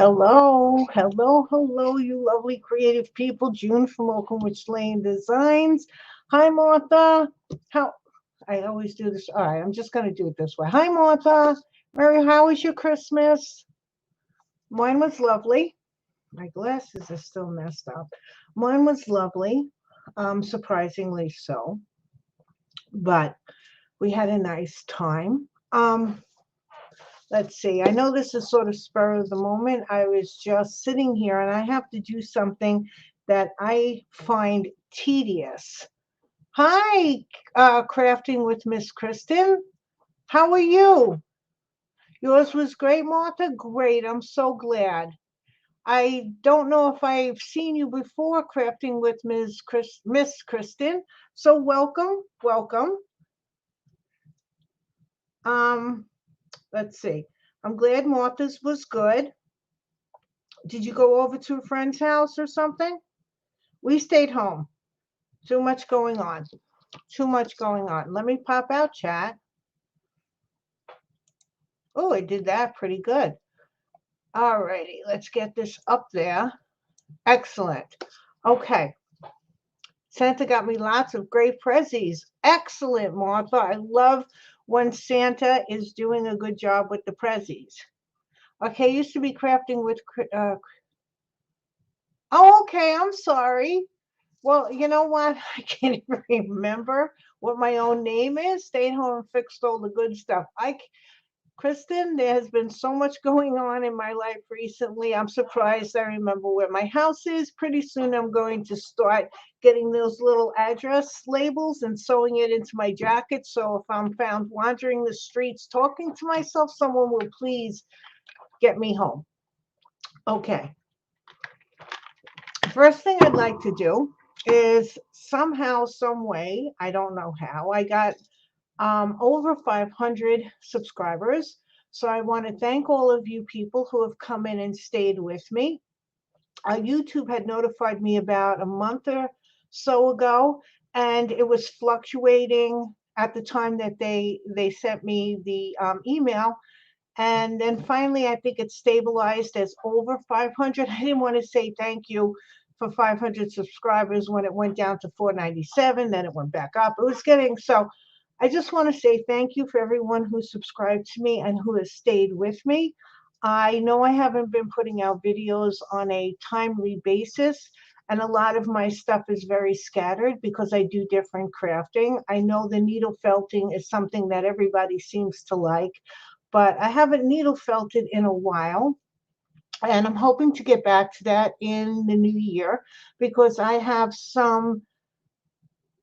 Hello, hello, hello, you lovely creative people. June from Oaken Witch Lane Designs. Hi, Martha. How I always do this. All right, I'm just going to do it this way. Hi, Martha. Mary, how was your Christmas? Mine was lovely. My glasses are still messed up. Mine was lovely, surprisingly so. But we had a nice time. Let's see. I know this is sort of spur of the moment. I was just sitting here and I have to do something that I find tedious. Hi, Crafting with Miss Kristen. How are you? Yours was great, Martha? Great. I'm so glad. I don't know if I've seen you before, Crafting with Miss Kristen. So welcome, welcome. Um, let's see. I'm glad Martha's was good. Did you go over to a friend's house or something? We stayed home. Too much going on. Too much going on. Let me pop out chat. Oh, I did that pretty good. All righty, let's get this up there. Excellent. Okay. Santa got me lots of great prezzies. Excellent, Martha. I love when Santa is doing a good job with the prezzies. Okay, used to be crafting with. Oh, okay. I'm sorry. Well, you know what? I can't even remember what my own name is. Stayed home and fixed all the good stuff. Kristen, there has been so much going on in my life recently. I'm surprised I remember where my house is. Pretty soon I'm going to start getting those little address labels and sewing it into my jacket. So if I'm found wandering the streets talking to myself, someone will please get me home. Okay. First thing I'd like to do is somehow, some way, I don't know how, I got over 500 subscribers. So I want to thank all of you people who have come in and stayed with me. YouTube had notified me about a month or so ago, and it was fluctuating at the time that they sent me the email. And then finally, I think it stabilized as over 500. I didn't want to say thank you for 500 subscribers when it went down to 497, then it went back up. It was getting so. I just want to say thank you for everyone who subscribed to me and who has stayed with me. I know I haven't been putting out videos on a timely basis, and a lot of my stuff is very scattered because I do different crafting. I know the needle felting is something that everybody seems to like, but I haven't needle felted in a while. And I'm hoping to get back to that in the new year because I have some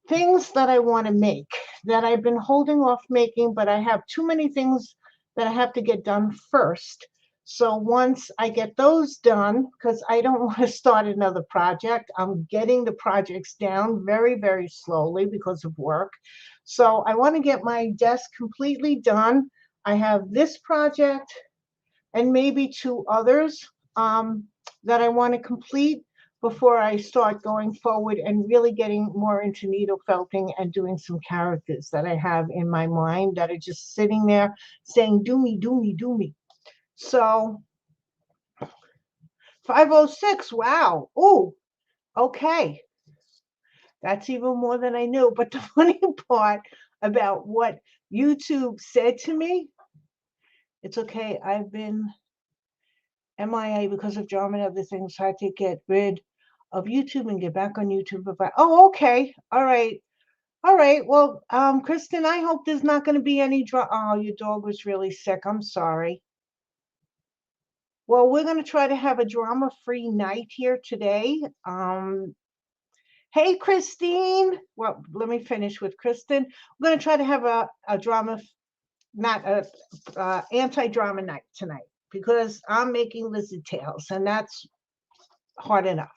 things that I want to make that I've been holding off making, but I have too many things that I have to get done first. So once I get those done, because I don't want to start another project, I'm getting the projects down very, very slowly because of work. So I want to get my desk completely done. I have this project and maybe two others that I want to complete before I start going forward and really getting more into needle felting and doing some characters that I have in my mind that are just sitting there saying, do me, do me, do me. So 506, wow. Oh, okay. That's even more than I knew. But the funny part about what YouTube said to me, it's okay. I've been MIA because of drama and other things. So I had to get rid of YouTube and get back on YouTube. Oh, okay. All right. All right. Well, Kristen, I hope there's not going to be any drama. Oh, your dog was really sick. I'm sorry. Well, we're going to try to have a drama-free night here today. Hey, Christine. Well, let me finish with Kristen. We're going to try to have a drama, not a anti-drama night tonight because I'm making lizard tails, and that's hard enough.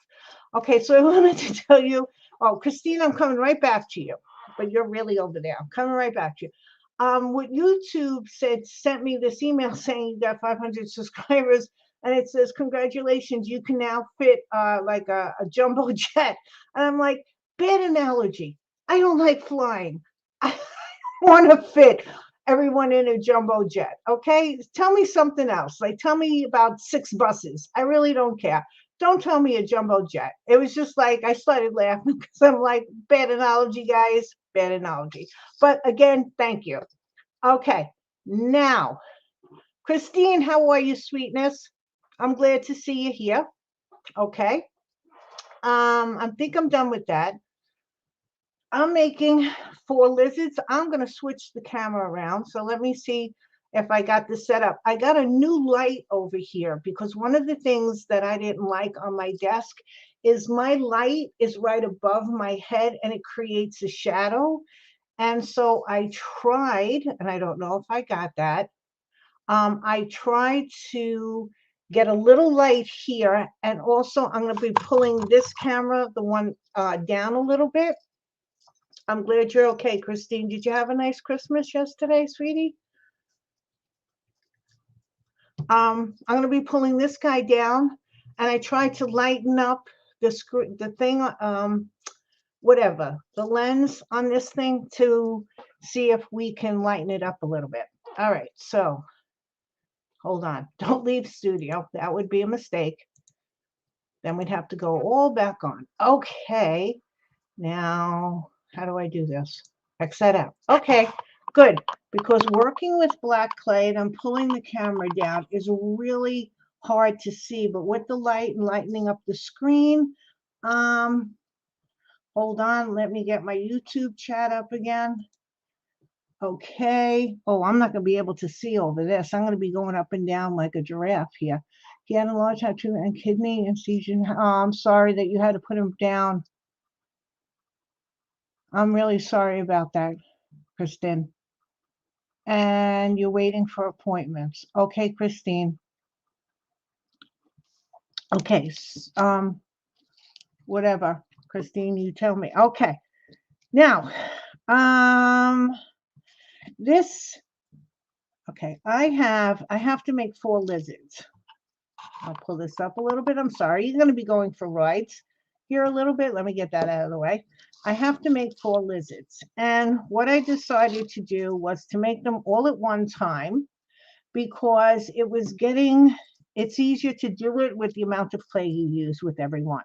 Okay, so I wanted to tell you, oh, Christine, I'm coming right back to you, but you're really over there. I'm coming right back to you. What YouTube sent me this email saying you got 500 subscribers, and it says, congratulations, you can now fit like a jumbo jet. And I'm like, bad analogy. I don't like flying. I want to fit everyone in a jumbo jet. Okay, tell me something else. Like, tell me about 6 buses. I really don't care. Don't tell me a jumbo jet. It was just like I started laughing because I'm like, bad analogy, guys, bad analogy. But again, thank you. Okay, now, Christine, how are you, sweetness? I'm glad to see you here. Okay. I think I'm done with that. I'm making 4 lizards. I'm going to switch the camera around. So let me see if I got this set up. I got a new light over here because one of the things that I didn't like on my desk is my light is right above my head and it creates a shadow. And so I tried, and I don't know if I got that. I tried to get a little light here, and also I'm going to be pulling this camera, the one down a little bit. I'm glad you're okay, Christine. Did you have a nice Christmas yesterday, sweetie? I'm going to be pulling this guy down, and I tried to lighten up the screen, the thing, whatever, the lens on this thing to see if we can lighten it up a little bit. All right, so hold on. Don't leave studio. That would be a mistake. Then we'd have to go all back on. Okay, now how do I do this? X that out. Okay, good. Because working with black clay and I'm pulling the camera down is really hard to see, but with the light and lightening up the screen, hold on, let me get my YouTube chat up again. Okay. Oh, I'm not going to be able to see over this. I'm going to be going up and down like a giraffe here. He had a large tattoo and kidney incision. Oh, I'm sorry that you had to put him down. I'm really sorry about that, Kristen. And you're waiting for appointments. Okay, Christine. Okay. Whatever, Christine, you tell me. Okay. Now, this, okay, I have to make 4 lizards. I'll pull this up a little bit. I'm sorry. You're going to be going for rides here a little bit. Let me get that out of the way. I have to make 4 lizards. And what I decided to do was to make them all at one time because it's easier to do it with the amount of clay you use with every one.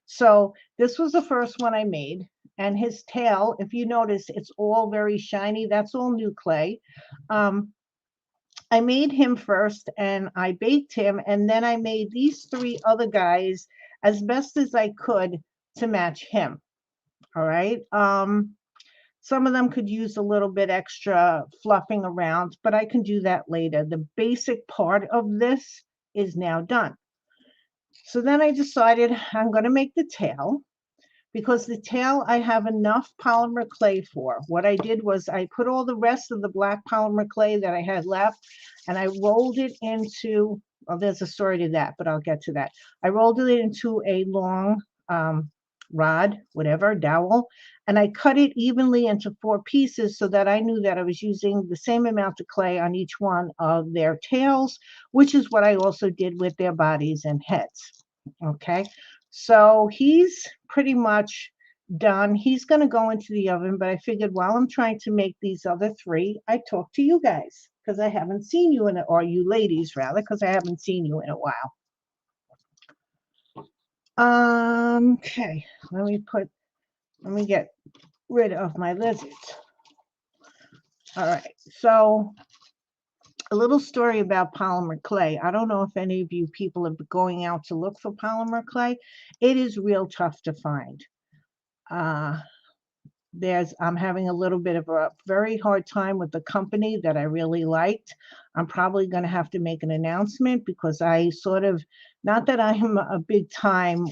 So this was the first one I made. And his tail, if you notice, it's all very shiny. That's all new clay. I made him first and I baked him, and then I made these 3 other guys as best as I could to match him. All right. Some of them could use a little bit extra fluffing around, but I can do that later. The basic part of this is now done. So then I decided I'm going to make the tail. Because the tail I have enough polymer clay for. What I did was I put all the rest of the black polymer clay that I had left and I rolled it into, well, there's a story to that, but I'll get to that. I rolled it into a long rod, whatever, dowel, and I cut it evenly into 4 pieces so that I knew that I was using the same amount of clay on each one of their tails, which is what I also did with their bodies and heads. Okay. So he's pretty much done. He's going to go into the oven, but I figured while I'm trying to make these other 3, I talk to you guys because I haven't seen you in it, or you ladies rather, because I haven't seen you in a while. Okay, let me get rid of my lizards. All right, so a little story about polymer clay. I don't know if any of you people are going out to look for polymer clay. It is real tough to find. I'm having a little bit of a very hard time with the company that I really liked. I'm probably going to have to make an announcement because I sort of, not that I'm a big time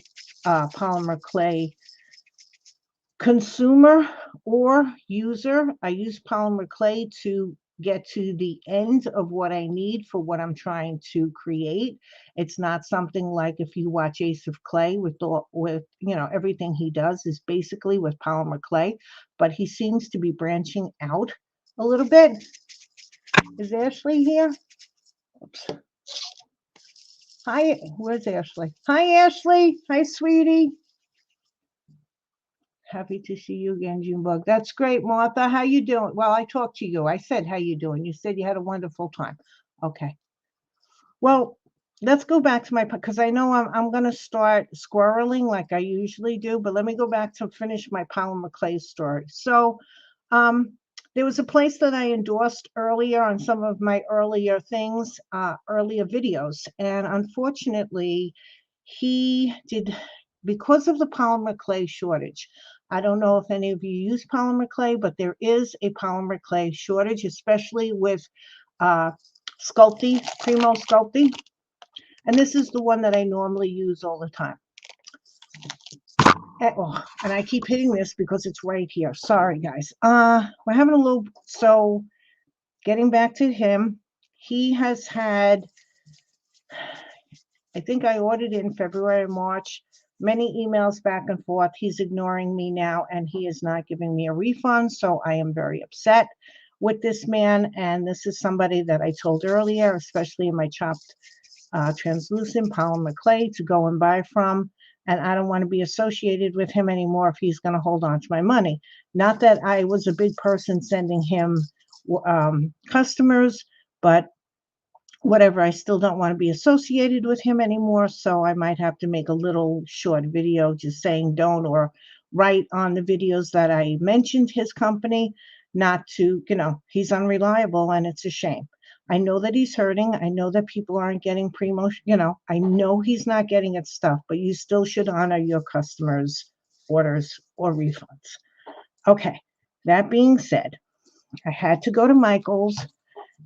polymer clay consumer or user. I use polymer clay to get to the end of what I need for what I'm trying to create. It's not something like if you watch Ace of Clay with everything he does is basically with polymer clay, but he seems to be branching out a little bit. Is Ashley here? Oops. Hi, where's Ashley? Hi, Ashley. Hi, sweetie. Happy to see you again, Junebug. That's great, Martha. How you doing? Well, I talked to you. I said, how you doing? You said you had a wonderful time. Okay. Well, let's go back to my, because I know I'm going to start squirreling like I usually do, but let me go back to finish my polymer clay story. So there was a place that I endorsed earlier on some of my earlier things, earlier videos. And unfortunately, he did, because of the polymer clay shortage. I don't know if any of you use polymer clay, but there is a polymer clay shortage, especially with Sculpey, Primo Sculpey. And this is the one that I normally use all the time. And I keep hitting this because it's right here. Sorry, guys. We're having a little, so getting back to him, he has had, I think I ordered it in February, March, many emails back and forth. He's ignoring me now, and he is not giving me a refund. So I am very upset with this man. And this is somebody that I told earlier, especially in my chopped translucent polymer clay, to go and buy from. And I don't want to be associated with him anymore if he's going to hold on to my money. Not that I was a big person sending him customers, but whatever, I still don't want to be associated with him anymore. So I might have to make a little short video just saying don't, or write on the videos that I mentioned his company, not to, he's unreliable and it's a shame. I know that he's hurting. I know that people aren't getting I know he's not getting its stuff, but you still should honor your customers' orders or refunds. Okay, that being said, I had to go to Michael's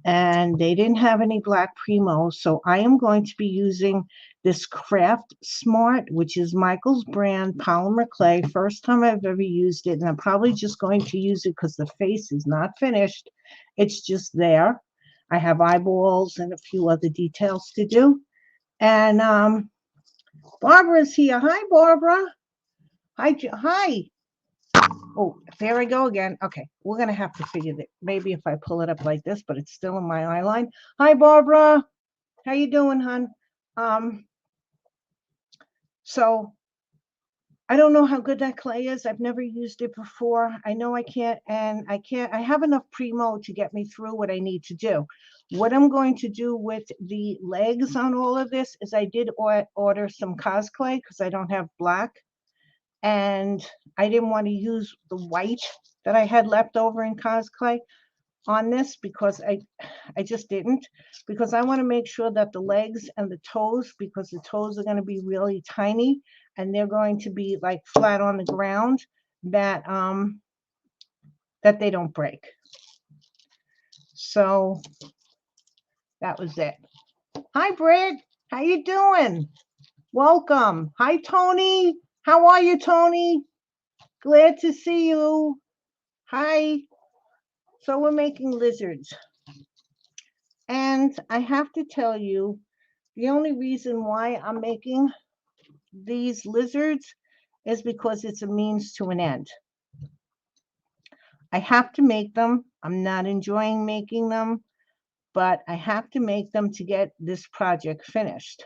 and they didn't have any black Primo. So I am going to be using this Craft Smart, which is Michael's brand polymer clay. First time I've ever used it, and I'm probably just going to use it because the face is not finished. It's just there. I have eyeballs and a few other details to do. And Barbara's here. Hi, Barbara. Hi. Oh, there I go again. Okay, we're going to have to figure that. Maybe if I pull it up like this, but it's still in my eye line. Hi, Barbara. How you doing, hon? So I don't know how good that clay is. I've never used it before. I know I can't, I have enough Primo to get me through what I need to do. What I'm going to do with the legs on all of this is I did order some Cos clay because I don't have black. And I didn't want to use the white that I had left over in Cos clay on this because I just didn't, because I want to make sure that the legs and the toes, because the toes are going to be really tiny and they're going to be like flat on the ground, that that they don't break. So that was it. Hi, Britt. How you doing? Welcome. Hi, Tony. How are you, Tony? Glad to see you. Hi. So we're making lizards. And I have to tell you, the only reason why I'm making these lizards is because it's a means to an end. I have to make them. I'm not enjoying making them, but I have to make them to get this project finished.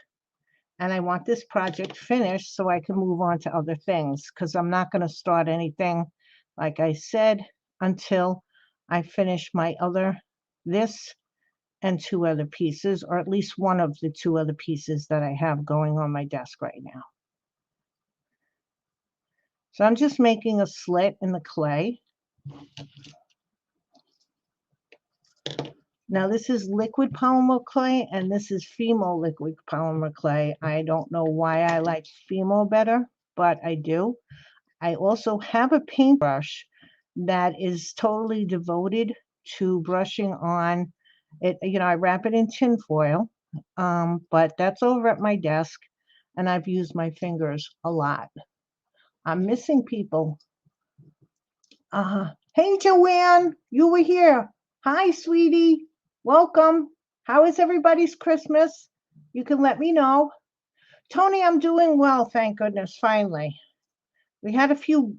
And I want this project finished so I can move on to other things, because I'm not going to start anything, like I said, until I finish my this and 2 other pieces, or at least one of the 2 other pieces that I have going on my desk right now. So I'm just making a slit in the clay. Now this is liquid polymer clay and this is Fimo liquid polymer clay. I don't know why I like Fimo better, but I do. I also have a paintbrush that is totally devoted to brushing on it. I wrap it in tin foil, but that's over at my desk and I've used my fingers a lot. I'm missing people. Hey, Joanne, you were here. Hi, sweetie. Welcome. How is everybody's Christmas? You can let me know. Tony, I'm doing well, thank goodness, finally. We had a few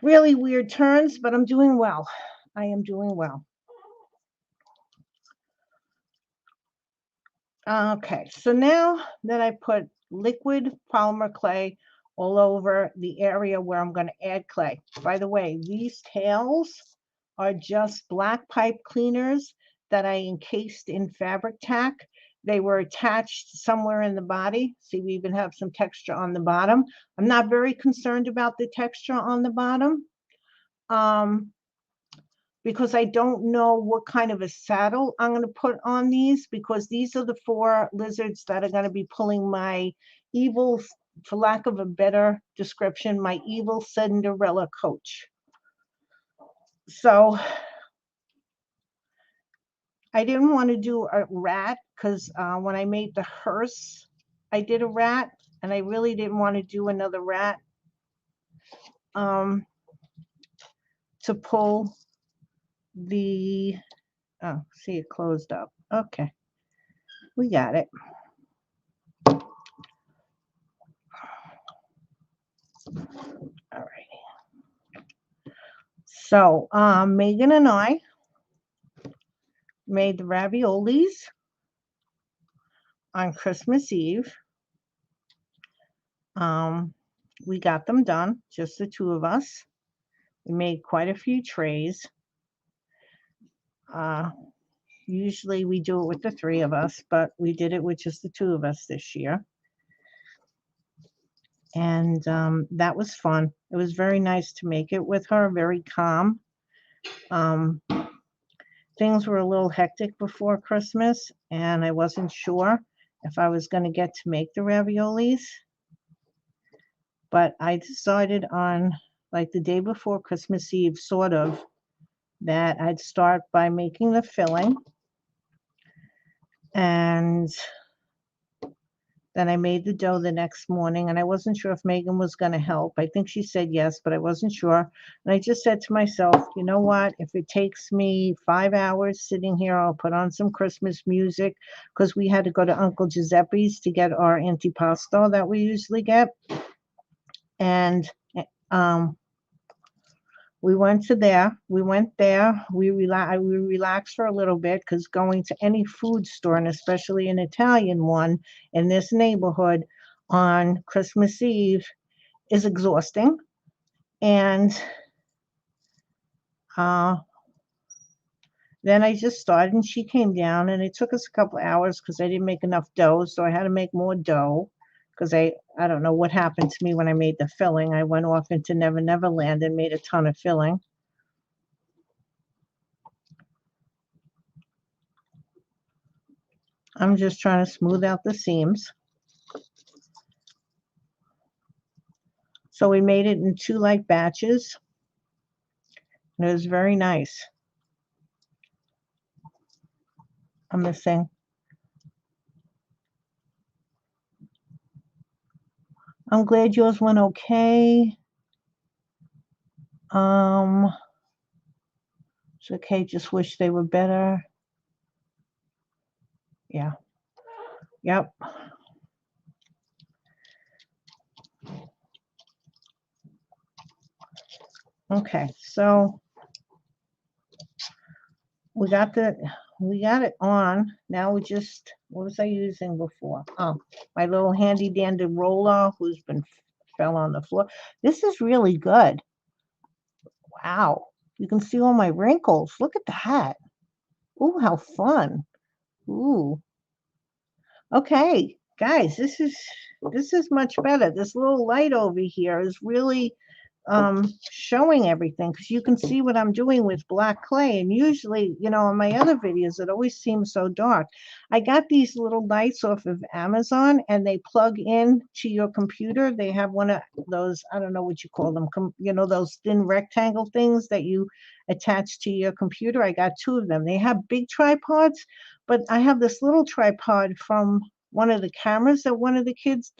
really weird turns, but I'm doing well. I am doing well. Okay, so now that I put liquid polymer clay all over the area where I'm going to add clay. By the way, these tails are just black pipe cleaners that I encased in fabric tack. They were attached somewhere in the body. See, we even have some texture on the bottom. I'm not very concerned about the texture on the bottom because I don't know what kind of a saddle I'm going to put on these, because these are the 4 lizards that are going to be pulling my evil, for lack of a better description, my evil Cinderella coach. So I didn't want to do a rat because when I made the hearse, I did a rat, and I really didn't want to do another rat to pull the, oh, see, it closed up. Okay, we got it. All right. So Megan and I made the raviolis on Christmas Eve. We got them done, just the 2 of us. We made quite a few trays. Usually we do it with the 3 of us, but we did it with just the 2 of us this year. And that was fun. It was very nice to make it with her, very calm. Things were a little hectic before Christmas, and I wasn't sure if I was going to get to make the raviolis. But I decided on, like, the day before Christmas Eve, sort of, that I'd start by making the filling. And then I made the dough the next morning, and I wasn't sure if Megan was going to help. I think she said yes, but I wasn't sure. And I just said to myself, you know what? If it takes me 5 hours sitting here, I'll put on some Christmas music, because we had to go to Uncle Giuseppe's to get our antipasto that we usually get. And we went there. We relaxed for a little bit, because going to any food store, and especially an Italian one in this neighborhood on Christmas Eve, is exhausting. And then I just started, and she came down, and it took us a couple hours because I didn't make enough dough, so I had to make more dough, because I don't know what happened to me when I made the filling. I went off into Never Never Land and made a ton of filling. I'm just trying to smooth out the seams. So we made it in 2 light batches, and it was very nice. I'm missing. I'm glad yours went okay. It's okay, just wish they were better. Yeah. Yep. Okay, so we got it on. Now we just, what was I using before? Oh, my little handy dandy roller who's fell on the floor. This is really good. Wow. You can see all my wrinkles. Look at that. Ooh, how fun. Ooh. Okay, guys, this is much better. This little light over here is really showing everything, because you can see what I'm doing with black clay. And usually, in my other videos, it always seems so dark. I got these little lights off of Amazon, and they plug in to your computer. They have one of those, I don't know what you call them, those thin rectangle things that you attach to your computer. I got 2 of them. They have big tripods, but I have this little tripod from one of the cameras that one of the kids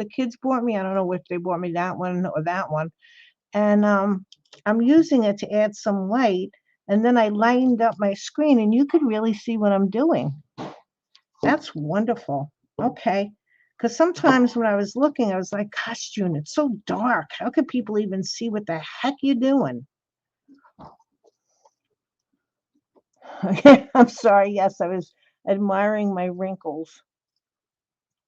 bought me. I don't know if they bought me that one or that one. And I'm using it to add some light, and then I lightened up my screen, and you could really see what I'm doing. That's wonderful. Okay, because sometimes when I was looking, I was like, gosh, June, it's so dark. How could people even see what the heck you're doing? I'm sorry. Yes, I was admiring my wrinkles.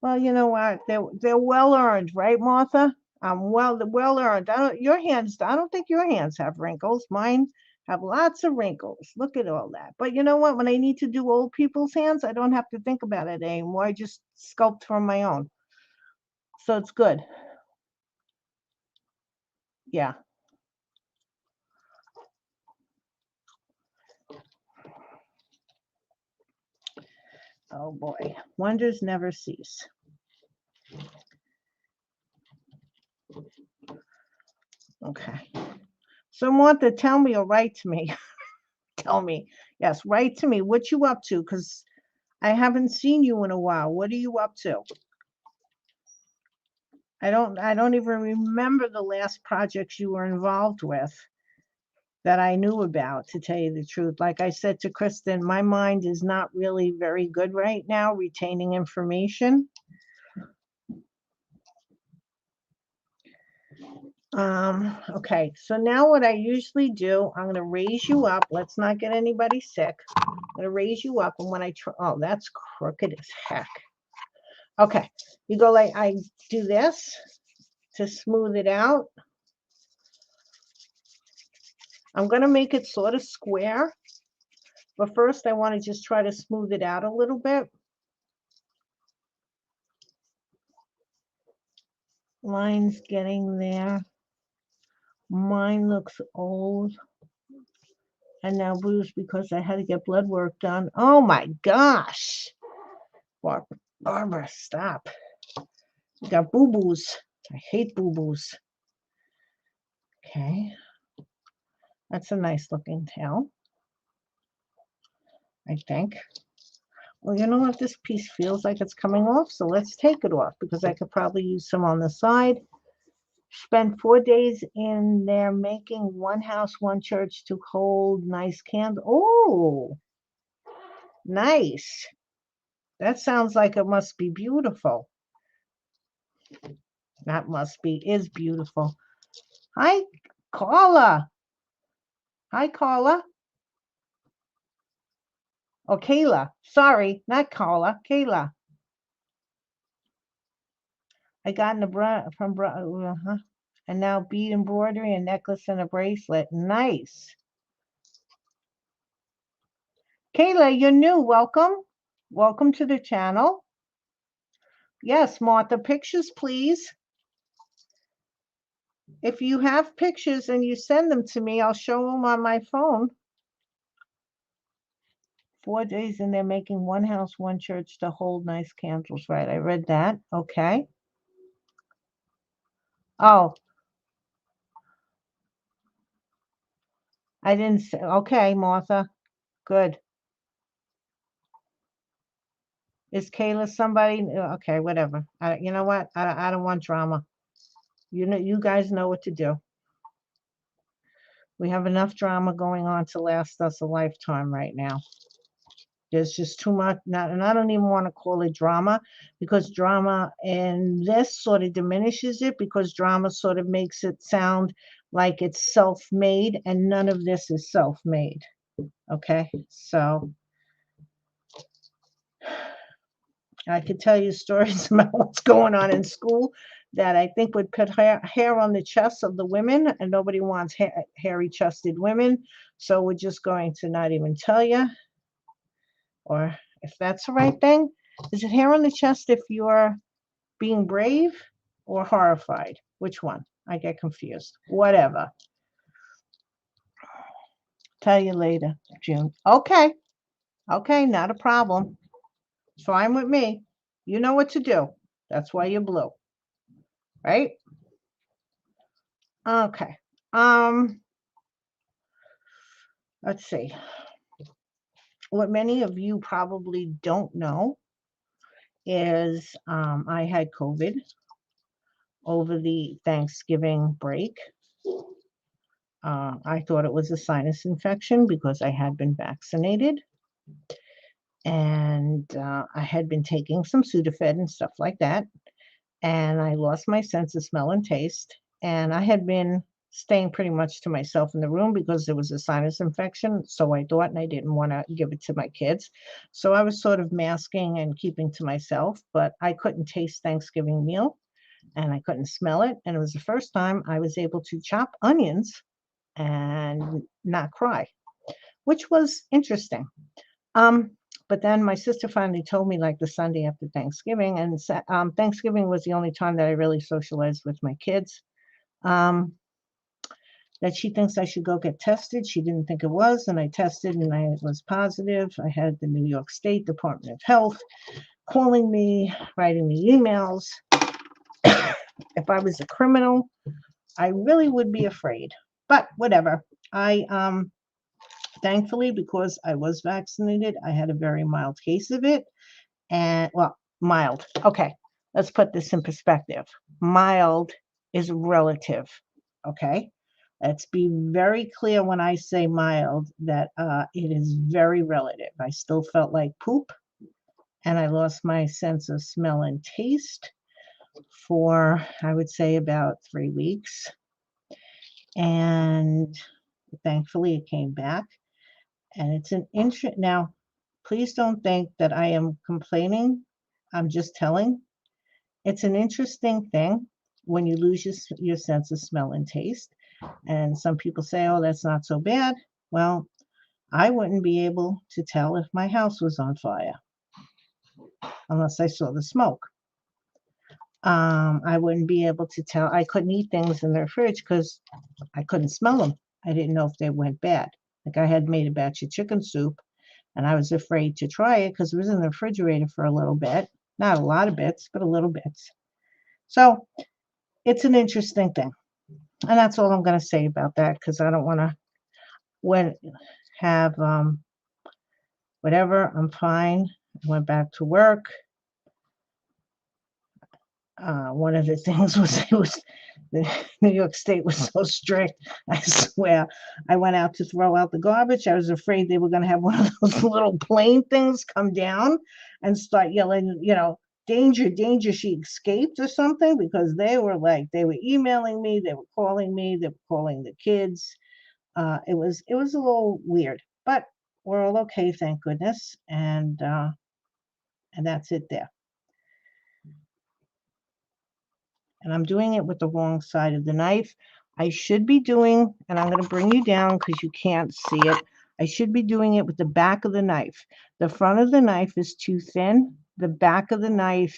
Well, you know what? They're well earned, right, Martha? well earned. Your hands, I don't think your hands have wrinkles. Mine have lots of wrinkles. Look at all that. But you know what? When I need to do old people's hands, I don't have to think about it anymore. I just sculpt from my own. So it's good. Yeah. Oh boy. Wonders never cease. Okay. So Martha, tell me or write to me. Tell me. Yes, write to me. What you up to? Because I haven't seen you in a while. What are you up to? I don't even remember the last projects you were involved with that I knew about, to tell you the truth. Like I said to Kristen, my mind is not really very good right now retaining information. Okay, so now what I usually do, I'm going to raise you up. Let's not get anybody sick. I'm going to raise you up, and when I try, oh, that's crooked as heck. Okay, you go like, I do this to smooth it out. I'm going to make it sort of square, but first I want to just try to smooth it out a little bit. Line's getting there. Mine looks old and now bruised because I had to get blood work done. Oh my gosh. Barbara, stop. You got boo-boos. I hate boo-boos. Okay. That's a nice looking tail, I think. Well, you know what? This piece feels like it's coming off, so let's take it off because I could probably use some on the side. Spent 4 days in there making one house, one church to hold nice candles. Oh, nice. That sounds like it must be beautiful. That must be, is beautiful. Hi, Carla. Hi, Carla. Oh, Kayla. Sorry, not Carla. Kayla. I got in the from and now bead embroidery, a necklace and a bracelet. Nice. Kayla, you're new. Welcome. Welcome to the channel. Yes, Martha, pictures, please. If you have pictures and you send them to me, I'll show them on my phone. 4 days and they're making one house, one church to hold nice candles. Right, I read that. Okay. Oh, I didn't say. Okay, Martha. Good. Is Kayla somebody? Okay, whatever. You know what? I don't want drama. You know, you guys know what to do. We have enough drama going on to last us a lifetime right now. There's just too much, and I don't even want to call it drama, because drama and this sort of diminishes it, because drama sort of makes it sound like it's self-made, and none of this is self-made. Okay, so I could tell you stories about what's going on in school that I think would put hair on the chests of the women, and nobody wants hairy chested women. So we're just going to not even tell you, or if that's the right thing. Is it hair on the chest if you're being brave or horrified? Which one? I get confused. Whatever. Tell you later, June. Okay. Okay, not a problem. Fine with me. You know what to do. That's why you're blue. Right? Okay. Let's see. What many of you probably don't know is I had COVID over the Thanksgiving break. I thought it was a sinus infection because I had been vaccinated, and I had been taking some Sudafed and stuff like that, and I lost my sense of smell and taste, and I had been staying pretty much to myself in the room because there was a sinus infection, so I thought, and I didn't want to give it to my kids. So I was sort of masking and keeping to myself, but I couldn't taste Thanksgiving meal. and I couldn't smell it. And it was the first time I was able to chop onions and not cry, which was interesting. Um, but then my sister finally told me like the Sunday after Thanksgiving, and Thanksgiving was the only time that I really socialized with my kids. Um, that she thinks I should go get tested. She didn't think it was, and I tested and I was positive. I had the New York State Department of Health calling me, writing me emails. If I was a criminal, I really would be afraid. But whatever. I thankfully, because I was vaccinated, I had a very mild case of it. And well, mild. Okay, let's put this in perspective. Mild is relative. Okay, let's be very clear when I say mild that it is very relative. I still felt like poop, and I lost my sense of smell and taste for, I would say, about 3 weeks. And thankfully, it came back. And it's an interest. Now, please don't think that I am complaining. I'm just telling. It's an interesting thing when you lose your sense of smell and taste. And some people say, oh, that's not so bad. Well, I wouldn't be able to tell if my house was on fire unless I saw the smoke. I wouldn't be able to tell. I couldn't eat things in the fridge because I couldn't smell them. I didn't know if they went bad. Like I had made a batch of chicken soup and I was afraid to try it because it was in the refrigerator for a little bit. Not a lot of bits, but a little bits. So it's an interesting thing. And that's all I'm going to say about that because I don't want to have whatever. I'm fine. I went back to work. One of the things was the New York State was so strict. I swear, I went out to throw out the garbage. I was afraid they were going to have one of those little plane things come down and start yelling, danger, danger, she escaped or something, because they were emailing me, they were calling me, they were calling the kids. It was a little weird, but we're all okay, thank goodness, and that's it there. And I'm doing it with the wrong side of the knife. I should be doing, and I'm going to bring you down because you can't see it. I should be doing it with the back of the knife. The front of the knife is too thin. The back of the knife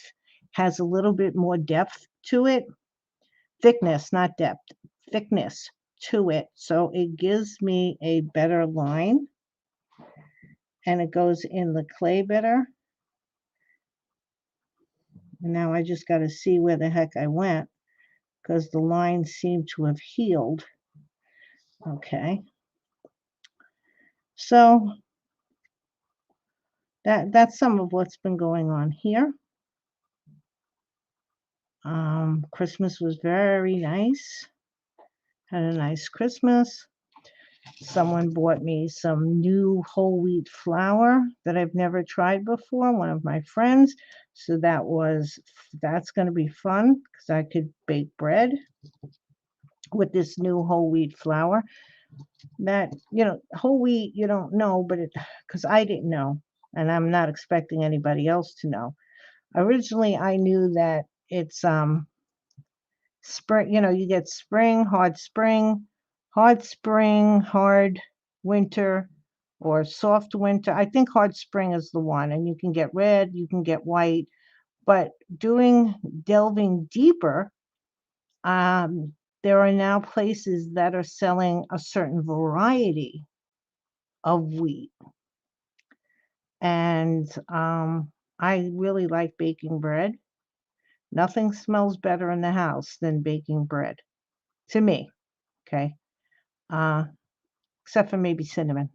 has a little bit more depth to it. Thickness, not depth. Thickness to it. So it gives me a better line. And it goes in the clay better. And now I just got to see where the heck I went, because the lines seem to have healed. Okay. So that's some of what's been going on here. Christmas was very nice. Had a nice Christmas. Someone bought me some new whole wheat flour that I've never tried before, one of my friends. So that's going to be fun because I could bake bread with this new whole wheat flour. That, whole wheat, you don't know, but because I didn't know, and I'm not expecting anybody else to know. Originally, I knew that it's spring, you get hard winter, or soft winter. I think hard spring is the one, and you can get red, you can get white, but delving deeper, there are now places that are selling a certain variety of wheat. And I really like baking bread. Nothing smells better in the house than baking bread, to me. Okay. Except for maybe cinnamon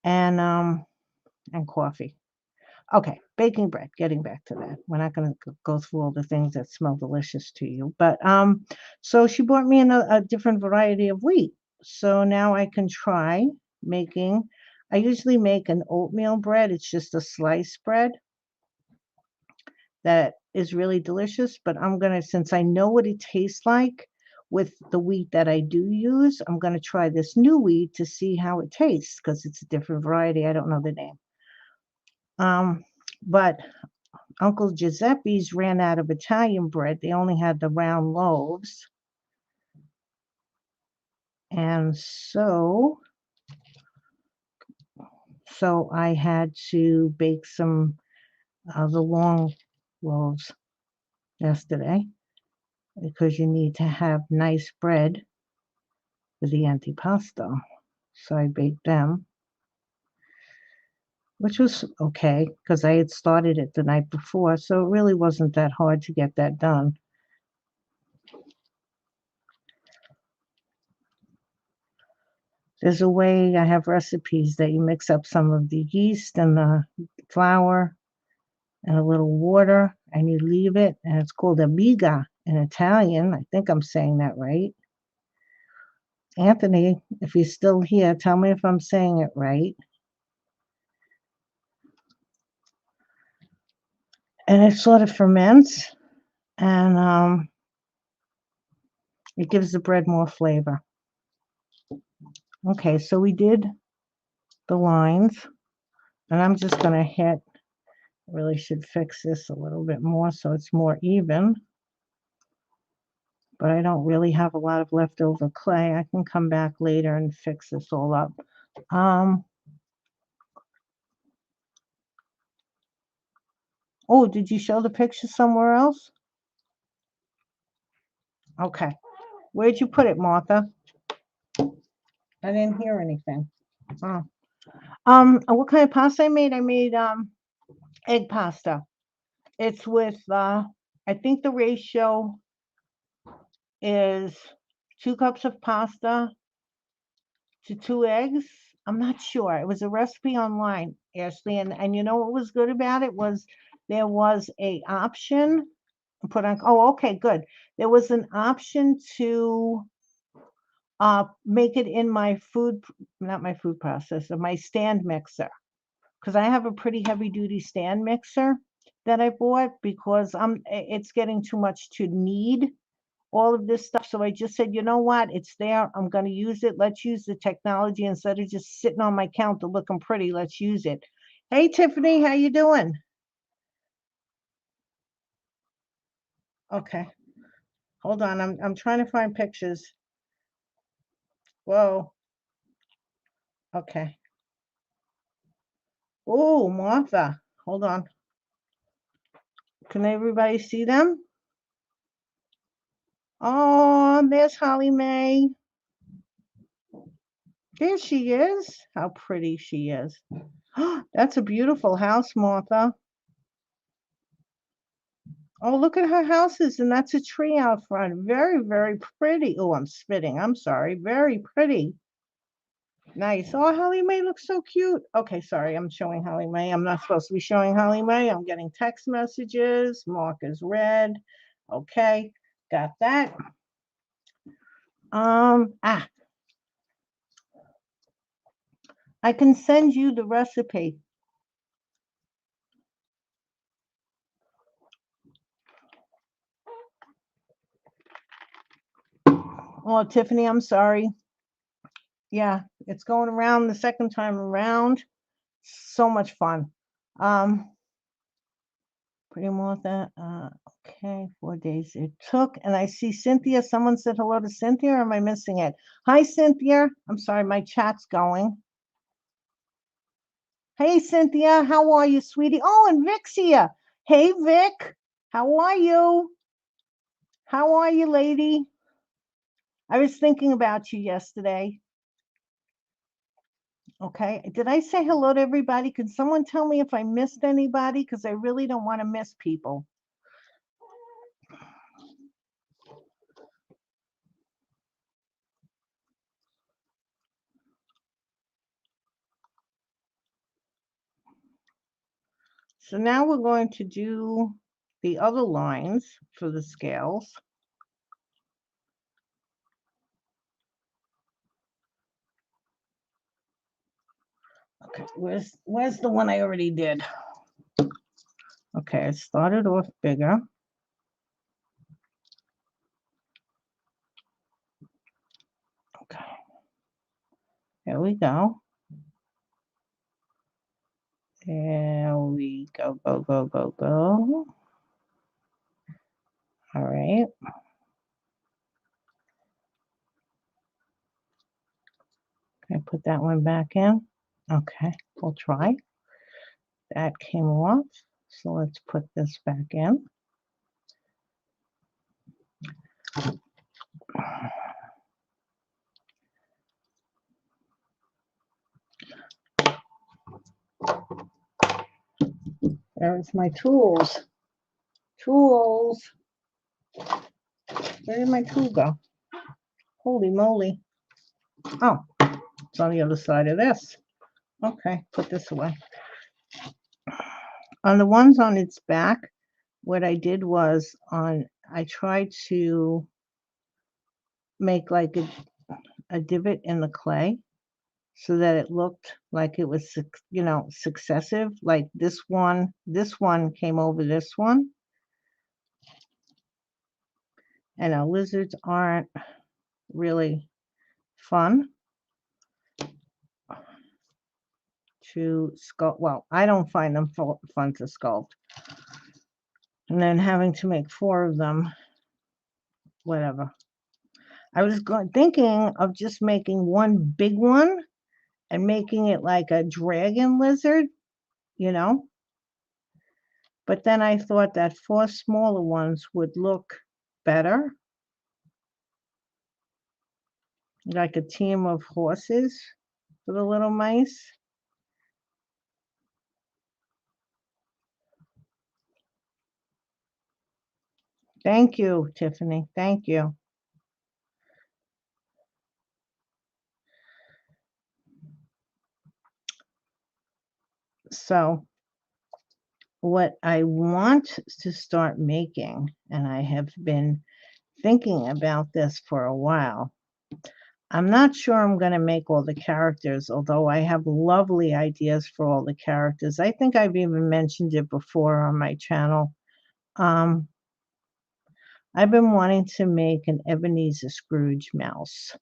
and coffee. Okay, baking bread. Getting back to that, we're not going to go through all the things that smell delicious to you. But so she bought me a different variety of wheat. So now I can try making. I usually make an oatmeal bread. It's just a sliced bread that is really delicious. But since I know what it tastes like with the wheat that I do use, I'm going to try this new wheat to see how it tastes, because it's a different variety. I don't know the name. But Uncle Giuseppe's ran out of Italian bread. They only had the round loaves. And so I had to bake some the long loaves yesterday because you need to have nice bread for the antipasto. So I baked them, which was okay because I had started it the night before, so it really wasn't that hard to get that done. There's a way, I have recipes that you mix up some of the yeast and the flour and a little water and you leave it, and it's called a biga in Italian. I think I'm saying that right. Anthony, if you're still here, tell me if I'm saying it right. And it sort of ferments and it gives the bread more flavor. Okay, so we did the lines, and I'm just going to hit, really should fix this a little bit more so it's more even. But I don't really have a lot of leftover clay. I can come back later and fix this all up. Oh, did you show the picture somewhere else? Okay. Where'd you put it, Martha? I didn't hear anything. Oh. What kind of pasta I made? I made egg pasta. It's with I think the ratio is 2 cups of pasta to 2 eggs. I'm not sure. It was a recipe online, Ashley, and you know what was good about it was there was a option put on. Oh, okay, good. There was an option to make it in my not my food processor, my stand mixer, because I have a pretty heavy duty stand mixer that I bought because it's getting too much to need all of this stuff. So I just said, you know what? It's there. I'm going to use it. Let's use the technology instead of just sitting on my counter looking pretty. Let's use it. Hey, Tiffany, how you doing? Okay. Hold on. I'm trying to find pictures. Whoa. Okay. Oh, Martha. Hold on. Can everybody see them? Oh, there's Holly Mae. There she is. How pretty she is. That's a beautiful house, Martha. Oh, look at her houses, and that's a tree out front. Very, very pretty. Oh, I'm spitting. I'm sorry. Very pretty. Nice. Oh, Holly Mae looks so cute. Okay, sorry. I'm showing Holly Mae. I'm not supposed to be showing Holly Mae. I'm getting text messages. Mark is red. Okay, got that. I can send you the recipe. Oh, Tiffany, I'm sorry. Yeah, it's going around the second time around. So much fun. Pretty more that. Okay, 4 days it took. And I see Cynthia. Someone said hello to Cynthia, or am I missing it? Hi, Cynthia. I'm sorry, my chat's going. Hey, Cynthia, how are you, sweetie? Oh, and Vic's here. Hey, Vic, how are you? How are you, lady? I was thinking about you yesterday. Okay. Did I say hello to everybody? Can someone tell me if I missed anybody? Because I really don't want to miss people. So now we're going to do the other lines for the scales. Okay, where's the one I already did? Okay, I started off bigger. Okay, here we go. There we go, go, go, go, go. All right. Can I put that one back in? Okay, we'll try. That came off. So let's put this back in. There's my tools. Tools. Where did my tool go? Holy moly. Oh, it's on the other side of this. Okay, put this away. On the ones on its back, what I did was I tried to make like a divot in the clay so that it looked like it was, successive. Like this one came over this one. And lizards aren't really fun to sculpt. Well, I don't find them fun to sculpt. And then having to make 4 of them, whatever. I was thinking of just making one big one and making it like a dragon lizard, But then I thought that 4 smaller ones would look better, like a team of horses for the little mice. Thank you, Tiffany. Thank you. So what I want to start making, and I have been thinking about this for a while, I'm not sure I'm going to make all the characters, although I have lovely ideas for all the characters. I think I've even mentioned it before on my channel. I've been wanting to make an Ebenezer Scrooge mouse.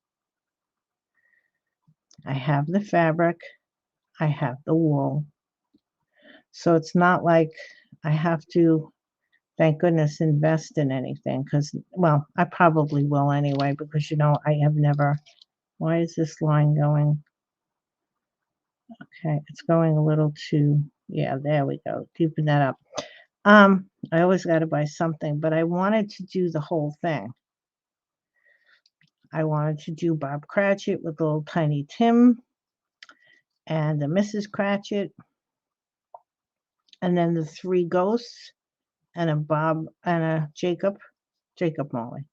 I have the fabric, I have the wool. So it's not like I have to, thank goodness, invest in anything because, well, I probably will anyway because, I have never, why is this line going? Okay, it's going a little too, yeah, there we go, deepen that up. I always got to buy something, but I wanted to do the whole thing. I wanted to do Bob Cratchit with little Tiny Tim and the Mrs. Cratchit, and then the 3 ghosts and a Bob and a Jacob Marley,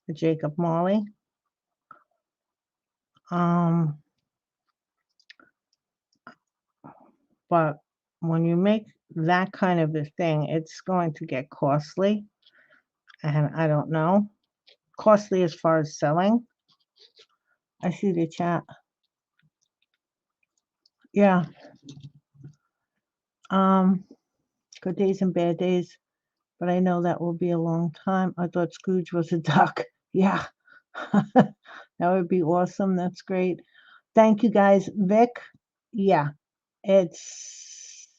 a Jacob Marley. But when you make that kind of a thing, it's going to get costly, and I don't know, costly as far as selling. I see the chat. Yeah. Good days and bad days, but I know that will be a long time. I thought Scrooge was a duck. Yeah. That would be awesome. That's great. Thank you guys. Vic, yeah,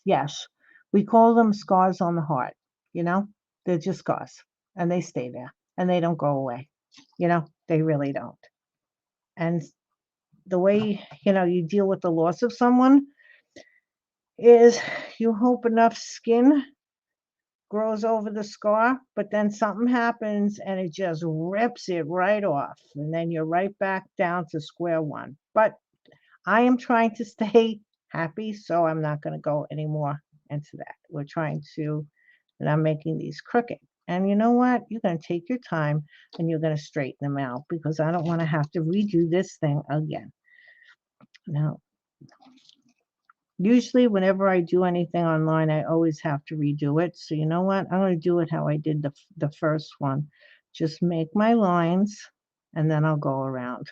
yes. We call them scars on the heart, They're just scars and they stay there and they don't go away, They really don't. And the way, you deal with the loss of someone is you hope enough skin grows over the scar, but then something happens and it just rips it right off. And then you're right back down to square one. But I am trying to stay happy, so I'm not going to go anymore into that. We're trying to, and I'm making these crooked. And you know what? You're going to take your time and you're going to straighten them out because I don't want to have to redo this thing again. Now, usually whenever I do anything online, I always have to redo it. So you know what? I'm going to do it how I did the first one. Just make my lines and then I'll go around.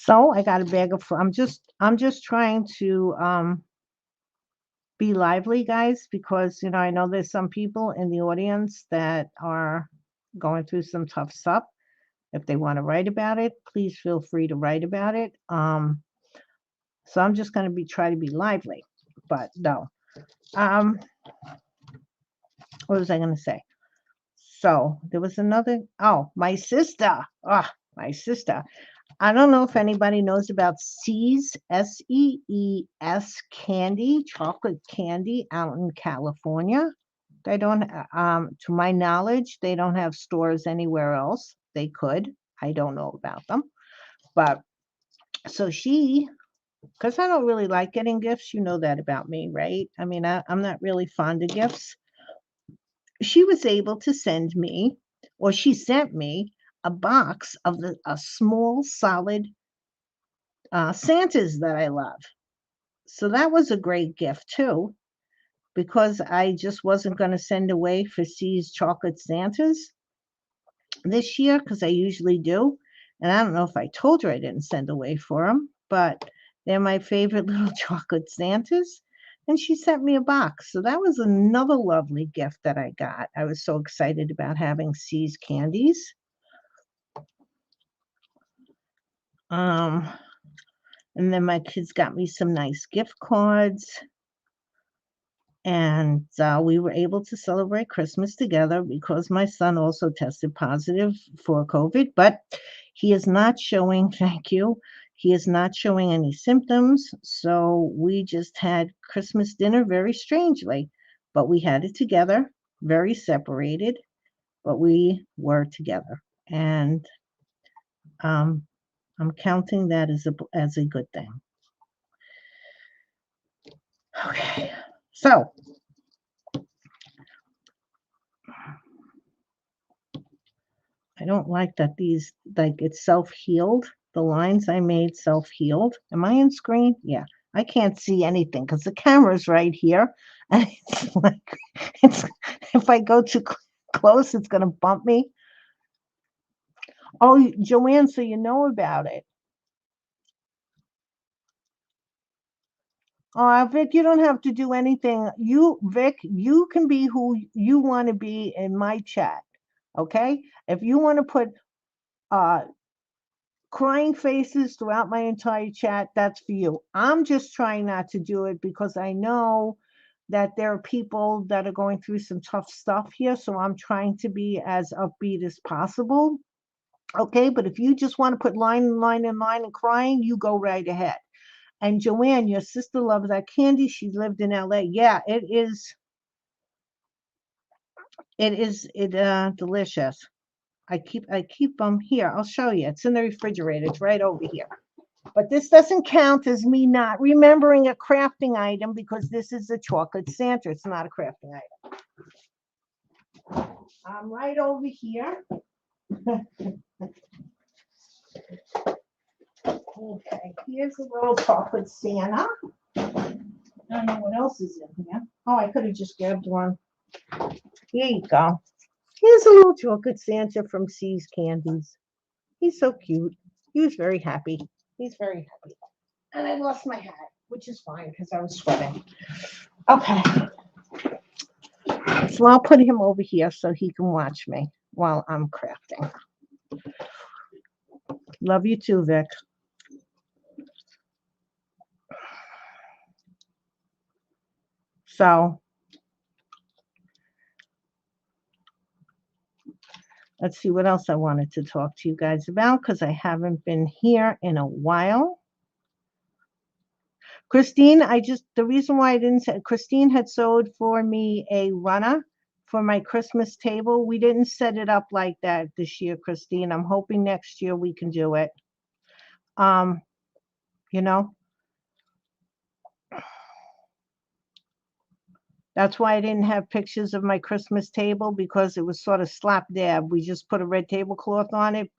So I got a bag of, I'm just trying to be lively, guys, because, I know there's some people in the audience that are going through some tough stuff. If they want to write about it, please feel free to write about it. So I'm just going to try to be lively, but no. Um, what was I going to say? So there was another. Oh, my sister. My sister. I don't know if anybody knows about See's, SEES candy, chocolate candy out in California. They don't, to my knowledge, they don't have stores anywhere else. They could. I don't know about them. But so because I don't really like getting gifts, you know that about me, right? I mean, I'm not really fond of gifts. She was able to send me, or she sent me, a box of a small solid Santas that I love. So that was a great gift too, because I just wasn't going to send away for C's chocolate Santas this year, because I usually do. And I don't know if I told her I didn't send away for them, but they're my favorite little chocolate Santas. And she sent me a box. So that was another lovely gift that I got. I was so excited about having C's candies. Um, and then my kids got me some nice gift cards. And we were able to celebrate Christmas together because my son also tested positive for COVID, but he is not showing, thank you, he is not showing any symptoms. So we just had Christmas dinner very strangely, but we had it together, very separated, but we were together. And um, I'm counting that as a good thing. Okay, so I don't like that it's self-healed. The lines I made self-healed. Am I in screen? Yeah. I can't see anything because the camera's right here. And it's like, it's, if I go too close, it's going to bump me. Oh, Joanne, so you know about it. Oh, Vic, you don't have to do anything. Vic, you can be who you want to be in my chat. Okay? If you want to put uh crying faces throughout my entire chat, that's for you. I'm just trying not to do it because I know that there are people that are going through some tough stuff here. So I'm trying to be as upbeat as possible. Okay, but if you just want to put line and line and line and crying, you go right ahead. And Joanne, your sister loves that candy. She lived in LA. Yeah, it delicious. I keep them here. I'll show you. It's in the refrigerator. It's right over here. But this doesn't count as me not remembering a crafting item because this is a chocolate Santa. It's not a crafting item. I'm right over here. Okay, here's a little chocolate Santa. I don't know what else is in here. Oh, I could have just grabbed one. Here you go. Here's a little chocolate Santa from C's Candies. He's so cute. He was very happy. He's very happy. And I lost my hat, which is fine because I was sweating. Okay. So I'll put him over here so he can watch me while I'm crafting. Love you too, Vic. So let's see what else I wanted to talk to you guys about because I haven't been here in a while. Christine, the reason why I didn't say, Christine had sewed for me a runner for my Christmas table. We didn't set it up like that this year, Christine. I'm hoping next year we can do it. Um, you know, that's why I didn't have pictures of my Christmas table because it was sort of slap dab. We just put a red tablecloth on it,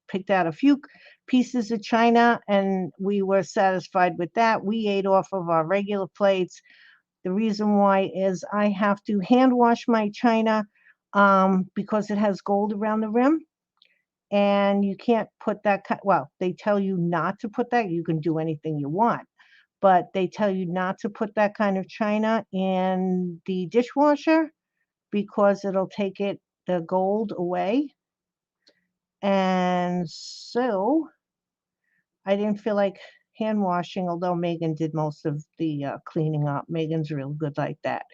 picked out a few pieces of china, and we were satisfied with that. We ate off of our regular plates. The reason why is I have to hand wash my china because it has gold around the rim. and you can't put that well, they tell you not to put that. You can do anything you want, but they tell you not to put that kind of china in the dishwasher because it'll take the gold away. And so I didn't feel like hand washing, although Megan did most of the cleaning up. Megan's real good like that.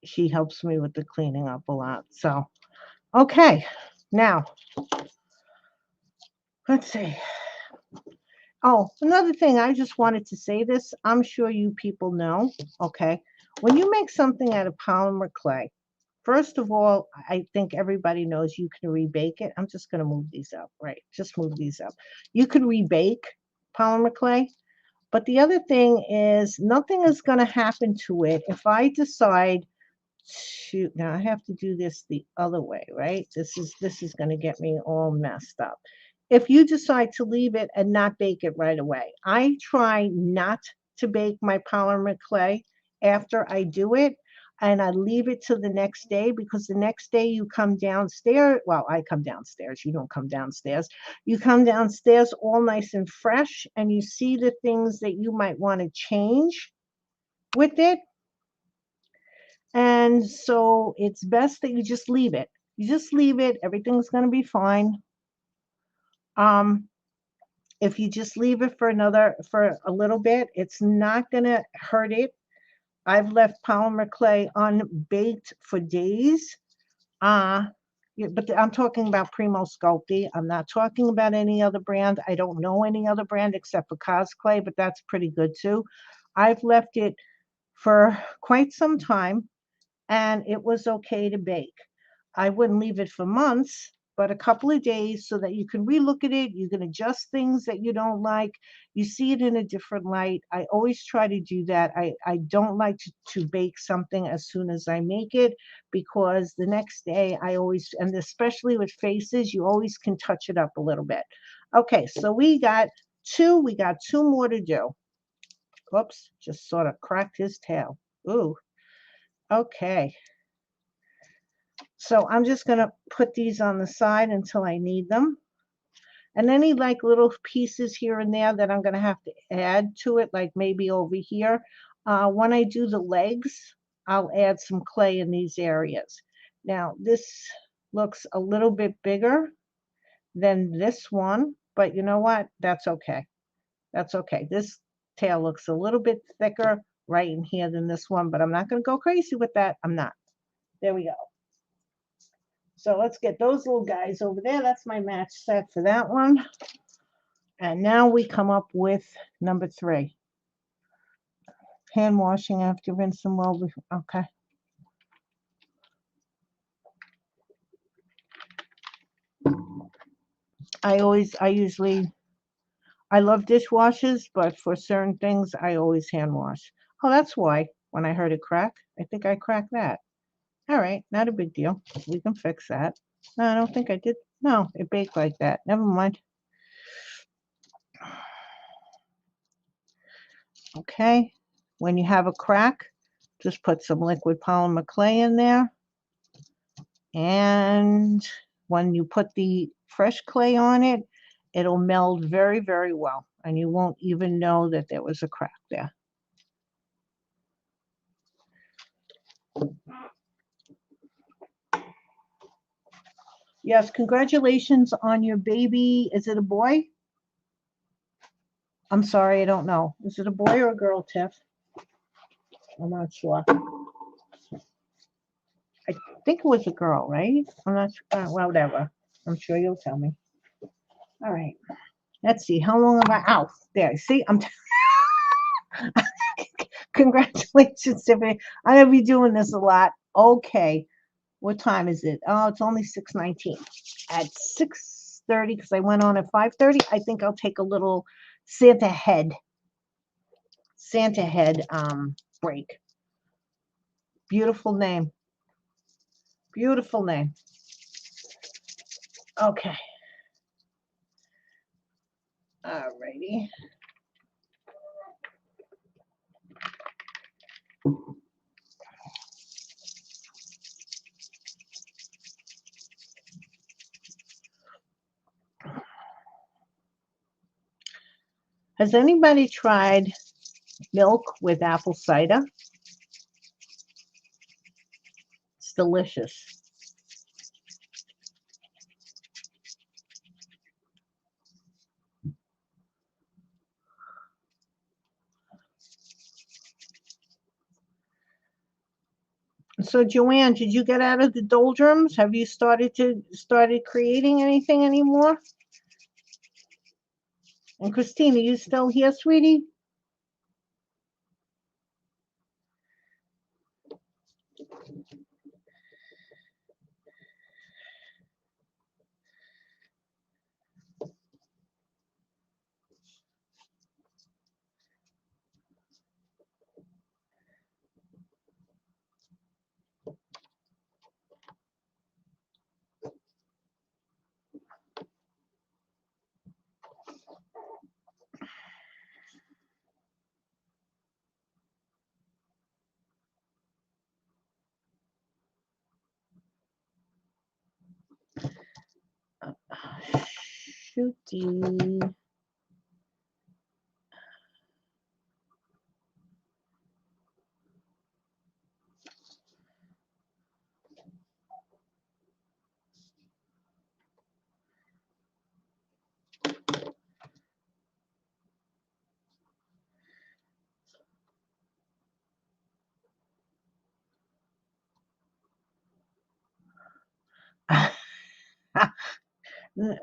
She helps me with the cleaning up a lot. So, okay, now let's see. Oh, another thing, I just wanted to say this. I'm sure you people know, okay? When you make something out of polymer clay, first of all, I think everybody knows you can rebake it. I'm just going to move these up, right? Just move these up. You could rebake polymer clay, but the other thing is nothing is going to happen to it if I decide to, now I have to do this the other way, right? This is going to get me all messed up. If you decide to leave it and not bake it right away, I try not to bake my polymer clay after I do it, and I leave it till the next day, because the next day you come downstairs. Well, I come downstairs. You don't come downstairs. You come downstairs all nice and fresh, and you see the things that you might want to change with it. And so it's best that you just leave it. You just leave it. Everything's going to be fine. If you just leave it for a little bit, it's not going to hurt it. I've left polymer clay unbaked for days. But I'm talking about Primo Sculpey. I'm not talking about any other brand. I don't know any other brand except for Cosclay, but that's pretty good too. I've left it for quite some time, and it was okay to bake. I wouldn't leave it for months, but a couple of days so that you can relook at it. You can adjust things that you don't like. You see it in a different light. I always try to do that. I don't like to bake something as soon as I make it, because the next day I always, and especially with faces, you always can touch it up a little bit. Okay, so we got two more to do. Whoops, just sort of cracked his tail. Ooh, okay. So I'm just going to put these on the side until I need them. And any like little pieces here and there that I'm going to have to add to it, like maybe over here. When I do the legs, I'll add some clay in these areas. Now, this looks a little bit bigger than this one, but you know what? That's okay. That's okay. This tail looks a little bit thicker right in here than this one, but I'm not going to go crazy with that. I'm not. There we go. So let's get those little guys over there. That's my match set for that one. And now we come up with number 3. Hand washing after rinse them well. Okay. I love dishwashers, but for certain things, I always hand wash. Oh, that's why when I heard it crack, I think I cracked that. All right, not a big deal. We can fix that. No, I don't think I did. No, it baked like that. Never mind. Okay, when you have a crack, just put some liquid polymer clay in there. And when you put the fresh clay on it, it'll meld very, very well. And you won't even know that there was a crack there. Yes, congratulations on your baby. Is it a boy? I'm sorry, I don't know. Is it a boy or a girl, Tiff? I'm not sure. I think it was a girl, right? I'm not sure. Well, whatever. I'm sure you'll tell me. All right. Let's see. How long have I? Oh, there. See, congratulations, Tiffany. I'm gonna be doing this a lot. Okay. What time is it? Oh, it's only 6:19. At 6:30, because I went on at 5:30, I think I'll take a little Santa head break. Beautiful name. Beautiful name. Okay. Alrighty. Has anybody tried milk with apple cider? It's delicious. So Joanne, did you get out of the doldrums? Have you started creating anything anymore? And Christine, are you still here, sweetie? Shooty.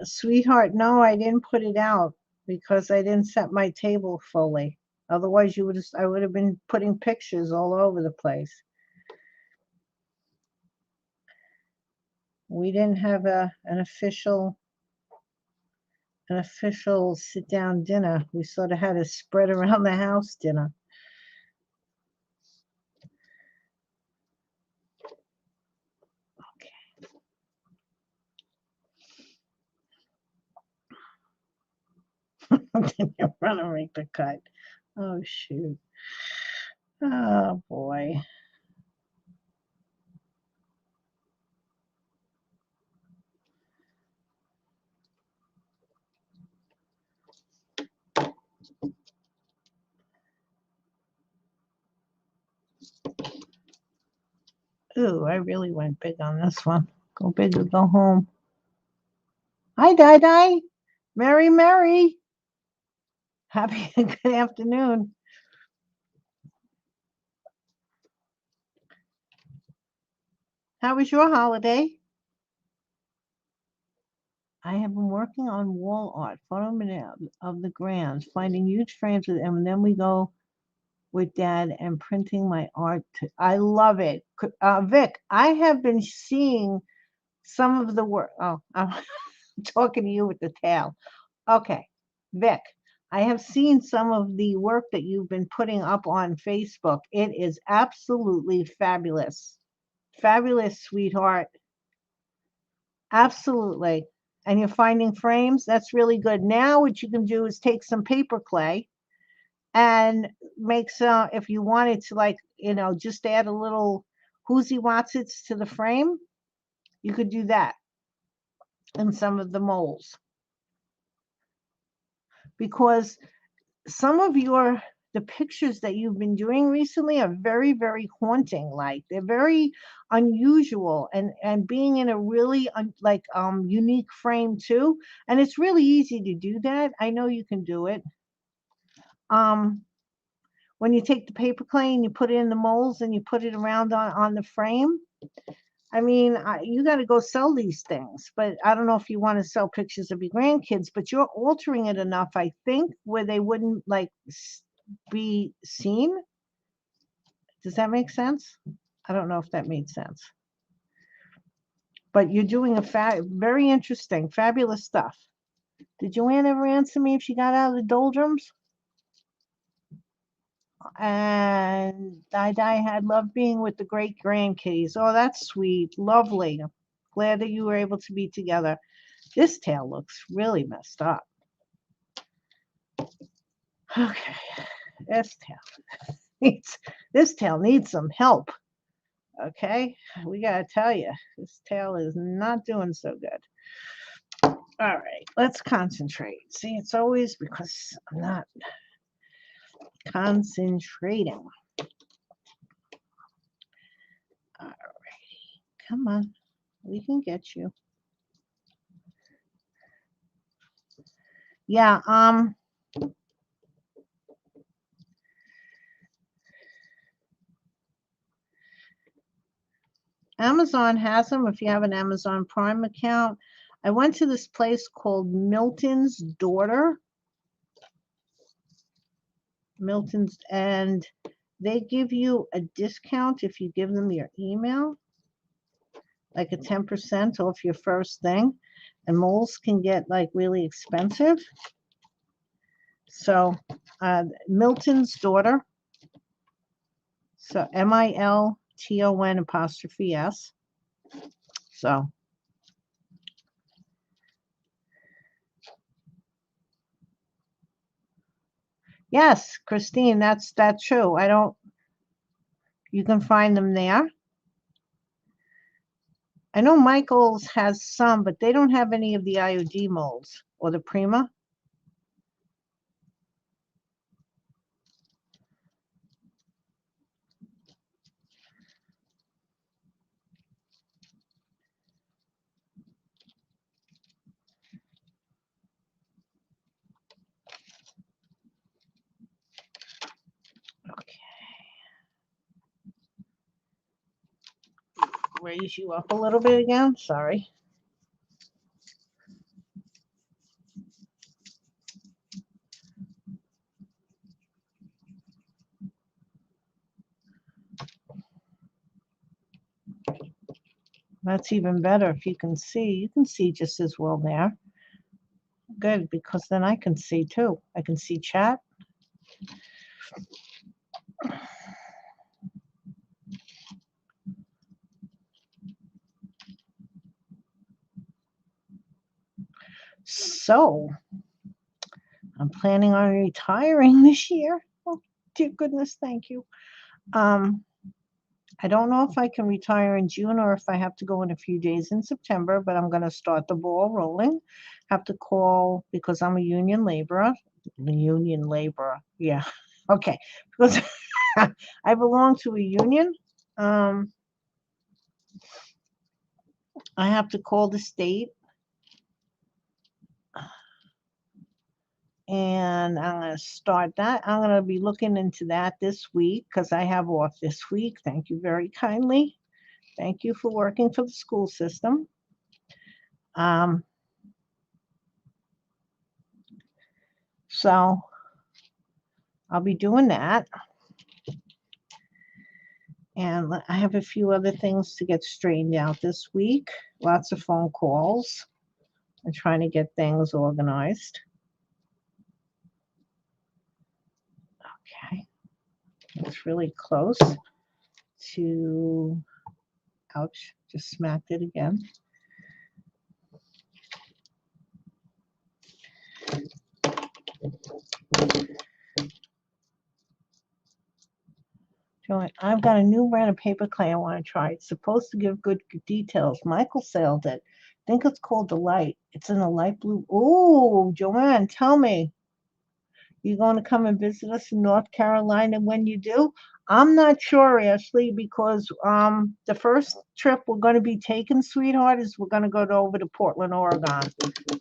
Sweetheart, no, I didn't put it out because I didn't set my table fully. Otherwise, I would have been putting pictures all over the place. We didn't have an official sit down dinner. We sort of had a spread around the house dinner. Then you're gonna make the cut. Oh shoot. Oh boy. Ooh, I really went big on this one. Go big or go home. Hi, Di. Mary. Happy good afternoon. How was your holiday? I have been working on wall art, photo of the grands, finding huge frames with them, and then we go with Dad and printing my art. I love it. Vic, I have been seeing some of the work. Oh, I'm talking to you with the tail. Okay, Vic, I have seen some of the work that you've been putting up on Facebook. It is absolutely fabulous. Fabulous, sweetheart. Absolutely. And you're finding frames. That's really good. Now, what you can do is take some paper clay and make some, if you wanted to, like, just add a little whoozy watsits to the frame, you could do that in some of the molds. Because some of the pictures that you've been doing recently are very, very haunting. Like they're very unusual and being in a really unique frame too. And it's really easy to do that. I know you can do it. When you take the paper clay and you put it in the molds and you put it around on the frame, I mean, you got to go sell these things, but I don't know if you want to sell pictures of your grandkids, but you're altering it enough, I think, where they wouldn't be seen. Does that make sense? I don't know if that made sense. But you're doing very interesting, fabulous stuff. Did Joanne ever answer me if she got out of the doldrums? And Di had loved being with the great grandkitties. Oh, that's sweet. Lovely. Glad that you were able to be together. This tail looks really messed up. Okay. This tail needs some help. Okay, we gotta tell you, this tail is not doing so good. All right, let's concentrate. See, it's always because I'm not concentrating. All right, come on. We can get you. Yeah, Amazon has them if you have an Amazon Prime account. I went to this place called Milton's Daughter. Milton's, and they give you a discount if you give them your email, like a 10% off your first thing. And moles can get like really expensive. So, Milton's Daughter. So MILTON''S. So, yes, Christine, that's true. You can find them there. I know Michael's has some, but they don't have any of the IOD molds or the Prima. Okay. Raise you up a little bit again. Sorry. That's even better if you can see. You can see just as well there. Good, because then I can see too. I can see chat. So, I'm planning on retiring this year. Oh, dear goodness, thank you. I don't know if I can retire in June or if I have to go in a few days in September, but I'm going to start the ball rolling. Have to call because I'm a union laborer. Yeah. Okay. Because I belong to a union. I have to call the state. And I'm going to start that. I'm going to be looking into that this week because I have off this week. Thank you very kindly. Thank you for working for the school system. So I'll be doing that. And I have a few other things to get straightened out this week. Lots of phone calls. I'm trying to get things organized. Okay. It's really close to, ouch, just smacked it again. I've got a new brand of paper clay I want to try. It's supposed to give good details. Michael sailed it. I think it's called Delight. It's in a light blue. Oh, Joanne, tell me. You going to come and visit us in North Carolina when you do? I'm not sure, Ashley, because the first trip we're going to be taking, sweetheart, is we're going to go over to Portland, Oregon.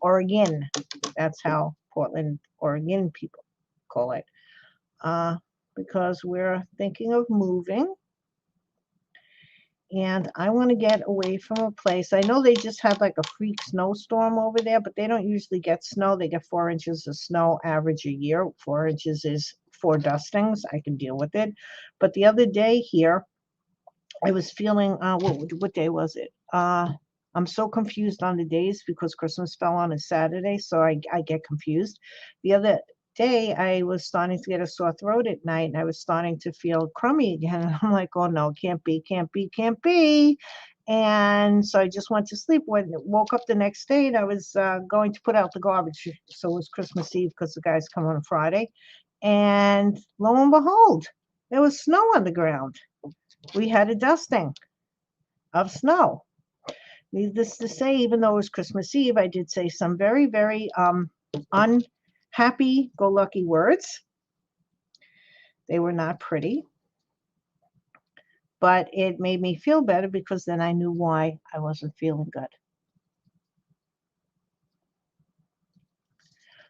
Oregon. That's how Portland, Oregon people call it. Because we're thinking of moving. And I want to get away from a place. I know they just had like a freak snowstorm over there, but they don't usually get snow. They get 4 inches of snow average a year. 4 inches is 4 dustings. I can deal with it. But the other day here, I was feeling, what day was it? I'm so confused on the days because Christmas fell on a Saturday, so I get confused. The other day, I was starting to get a sore throat at night, and I was starting to feel crummy again. And I'm like, oh no, can't be. And so I just went to sleep. When woke up the next day, and I was going to put out the garbage. So it was Christmas Eve because the guys come on Friday. And lo and behold, there was snow on the ground. We had a dusting of snow. Needless to say, even though it was Christmas Eve, I did say some very, very unhappy go lucky words. They were not pretty, but it made me feel better because then I knew why I wasn't feeling good.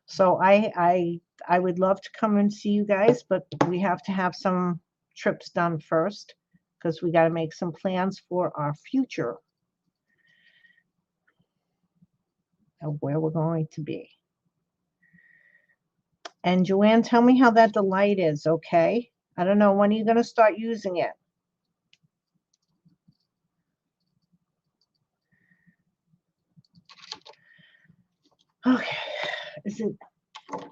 So I would love to come and see you guys, but we have to have some trips done first because we got to make some plans for our future of where we're going to be. And Joanne, tell me how that delight is, okay? I don't know, when are you going to start using it? Okay, is it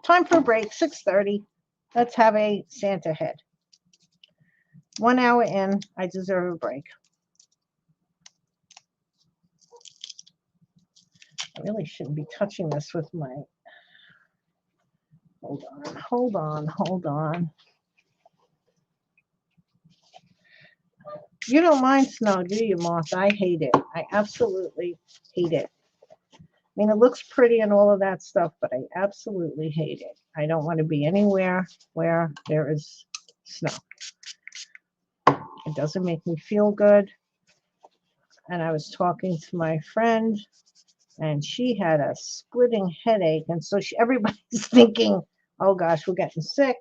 time for a break? 6:30. Let's have a Santa head. 1 hour in, I deserve a break. I really shouldn't be touching this with my, hold on. You don't mind snow, do you, Moth? I hate it. I absolutely hate it. I mean, it looks pretty and all of that stuff, but I absolutely hate it. I don't want to be anywhere where there is snow. It doesn't make me feel good. And I was talking to my friend, and she had a splitting headache. And so everybody's thinking, oh gosh, we're getting sick.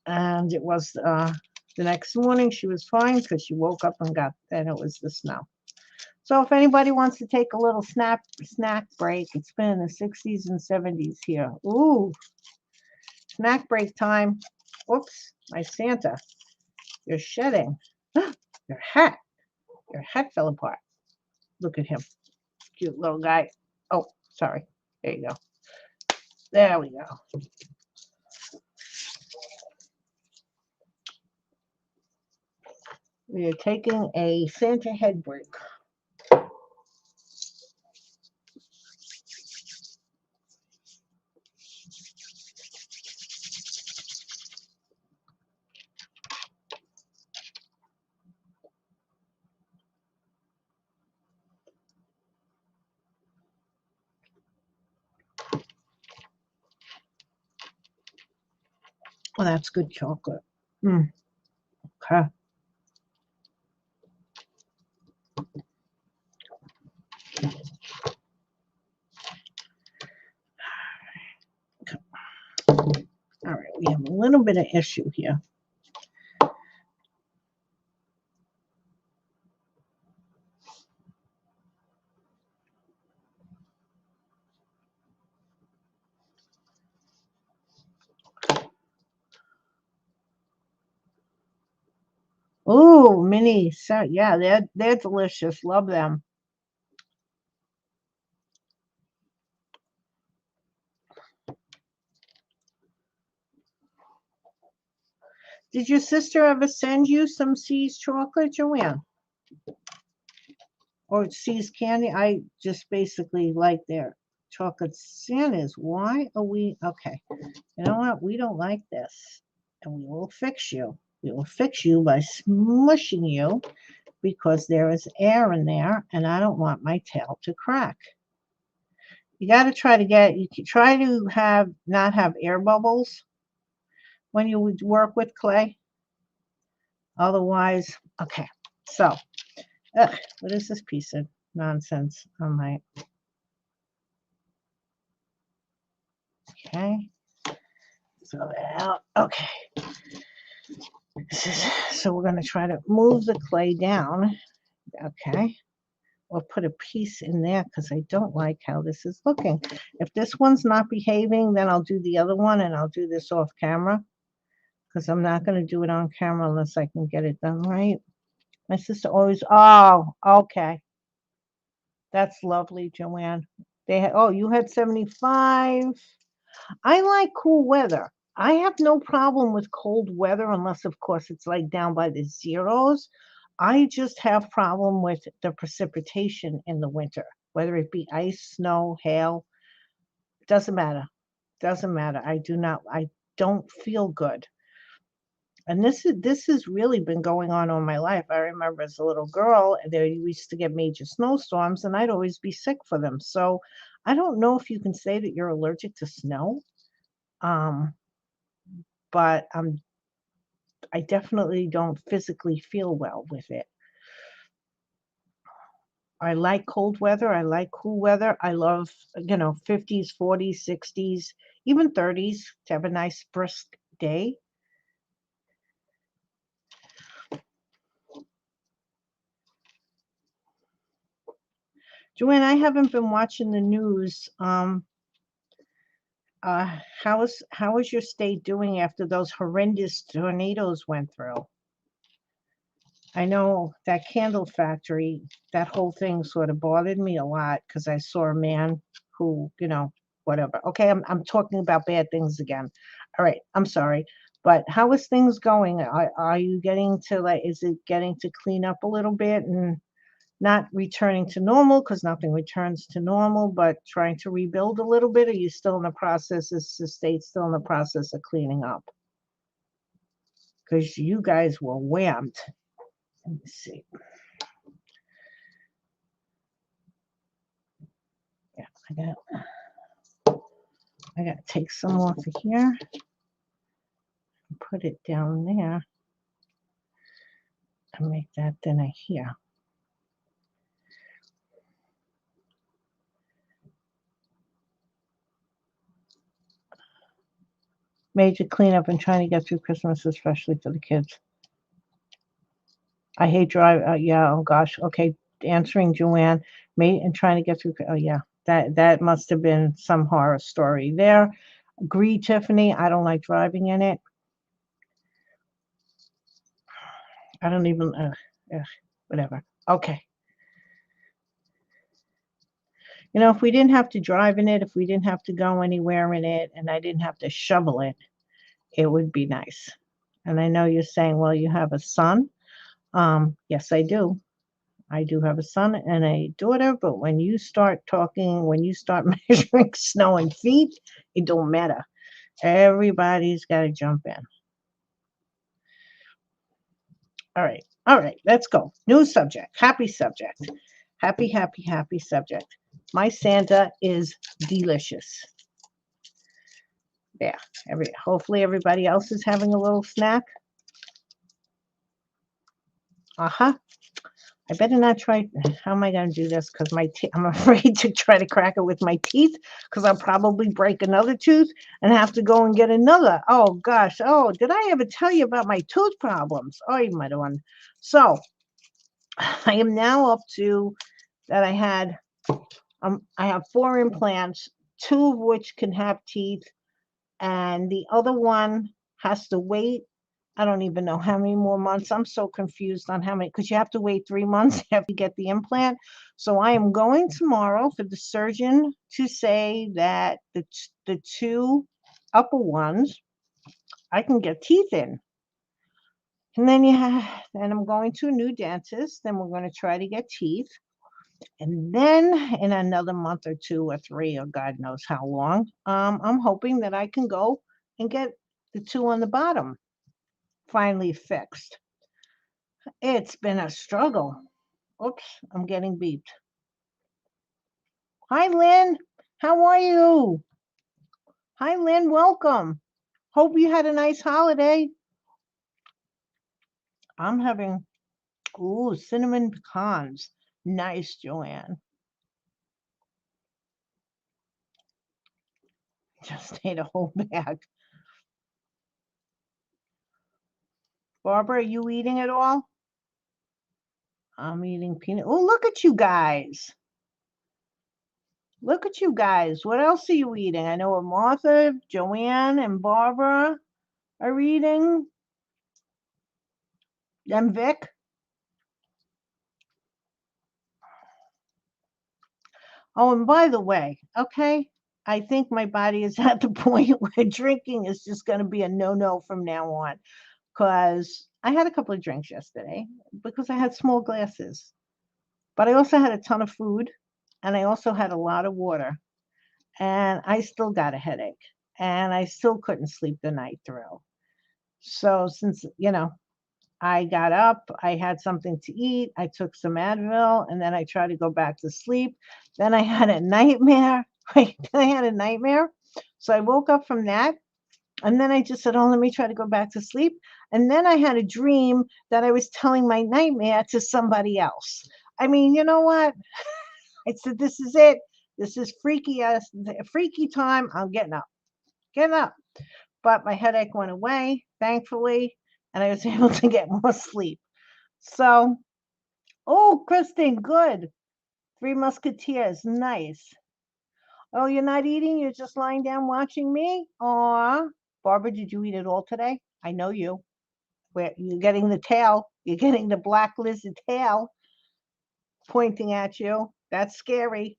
And it was the next morning, she was fine because she woke up and it was the snow. So if anybody wants to take a little snack break, it's been in the 60s and 70s here. Ooh, snack break time. Oops, my Santa, you're shedding. Your hat fell apart. Look at him, cute little guy. Oh, sorry. There you go. There we go. We are taking a Santa head break. Oh, that's good chocolate. Okay. All right, we have a little bit of issue here. Oh, mini. So yeah, they're delicious. Love them. Did your sister ever send you some See's chocolate, Joanne? Or See's candy? I just basically like their chocolate Santas. Why are we okay? You know what? We don't like this. And we will fix you. We will fix you by smushing you because there is air in there and I don't want my tail to crack. You got to try to not have air bubbles when you would work with clay. Otherwise, okay. So, what is this piece of nonsense on my? Okay. Throw that out. Okay. So we're going to try to move the clay down. Okay. Or put a piece in there because I don't like how this is looking. If this one's not behaving, then I'll do the other one and I'll do this off camera because I'm not going to do it on camera unless I can get it done right. My sister always, oh, okay. That's lovely, Joanne. You had 75. I like cool weather. I have no problem with cold weather unless, of course, it's like down by the zeros. I just have problem with the precipitation in the winter, whether it be ice, snow, hail. Doesn't matter. Doesn't matter. I don't feel good. And this has really been going on all my life. I remember as a little girl, there used to get major snowstorms, and I'd always be sick for them. So I don't know if you can say that you're allergic to snow, um, but I definitely don't physically feel well with it. I like cold weather. I like cool weather. I love, 50s, 40s, 60s, even 30s to have a nice brisk day. Joanne, I haven't been watching the news. How is your state doing after those horrendous tornadoes went through? I know that candle factory, that whole thing sort of bothered me a lot because I saw a man who, whatever. Okay, I'm talking about bad things again. All right, I'm sorry. But how is things going? Are you getting to is it getting to clean up a little bit and not returning to normal because nothing returns to normal, but trying to rebuild a little bit? Are you still in the process? Is the state still in the process of cleaning up? Because you guys were whammed. Let me see. Yeah, I got to take some off of here and put it down there and make that thinner here. Major cleanup and trying to get through Christmas, especially for the kids. I hate drive. Yeah. Oh gosh. Okay. Answering Joanne, mate, and trying to get through. Oh yeah. That must have been some horror story there. Agree, Tiffany. I don't like driving in it. I don't even. Whatever. Okay. If we didn't have to drive in it, if we didn't have to go anywhere in it, and I didn't have to shovel it, it would be nice. And I know you're saying, well, you have a son. Yes, I do. I do have a son and a daughter, but when you start measuring snow in feet, it don't matter. Everybody's got to jump in. All right. All right. Let's go. New subject. Happy subject. Happy, happy, happy subject. My Santa is delicious. Yeah. Hopefully everybody else is having a little snack. Uh-huh. I better not try. How am I going to do this? Because I'm afraid to try to crack it with my teeth because I'll probably break another tooth and have to go and get another. Oh, gosh. Oh, did I ever tell you about my tooth problems? Oh, you might have one. So I am now up to that I have 4 implants, 2 of which can have teeth, and the other one has to wait. I don't even know how many more months. I'm so confused on how many, because you have to wait 3 months after you get the implant. So I am going tomorrow for the surgeon to say that the 2 upper ones I can get teeth in. And then I'm going to a new dentist. Then we're going to try to get teeth. And then in another month or 2 or 3 or God knows how long, I'm hoping that I can go and get the 2 on the bottom finally fixed. It's been a struggle. Oops, I'm getting beeped. Hi, Lynn. How are you? Hi, Lynn. Welcome. Hope you had a nice holiday. I'm having, cinnamon pecans. Nice, Joanne. Just ate a whole bag. Barbara, are you eating at all? I'm eating peanut. Oh, look at you guys. Look at you guys. What else are you eating? I know what Martha, Joanne, and Barbara are eating. And Vic. Oh, and by the way, okay, I think my body is at the point where drinking is just going to be a no-no from now on. Because I had a couple of drinks yesterday because I had small glasses. But I also had a ton of food and I also had a lot of water. And I still got a headache. And I still couldn't sleep the night through. So since, I got up, I had something to eat, I took some Advil, and then I tried to go back to sleep. Then I had a nightmare. Wait, then I had a nightmare. So I woke up from that, and then I just said, "Oh, let me try to go back to sleep." And then I had a dream that I was telling my nightmare to somebody else. I mean, you know what? I said, "This is it. This is freaky time. I'm getting up." But my headache went away, thankfully, and I was able to get more sleep. So, oh, Kristen, good. Three Musketeers, nice. Oh, you're not eating? You're just lying down watching me? Aw. Barbara, did you eat it all today? I know you. Where you're getting the tail. You're getting the black lizard tail pointing at you. That's scary.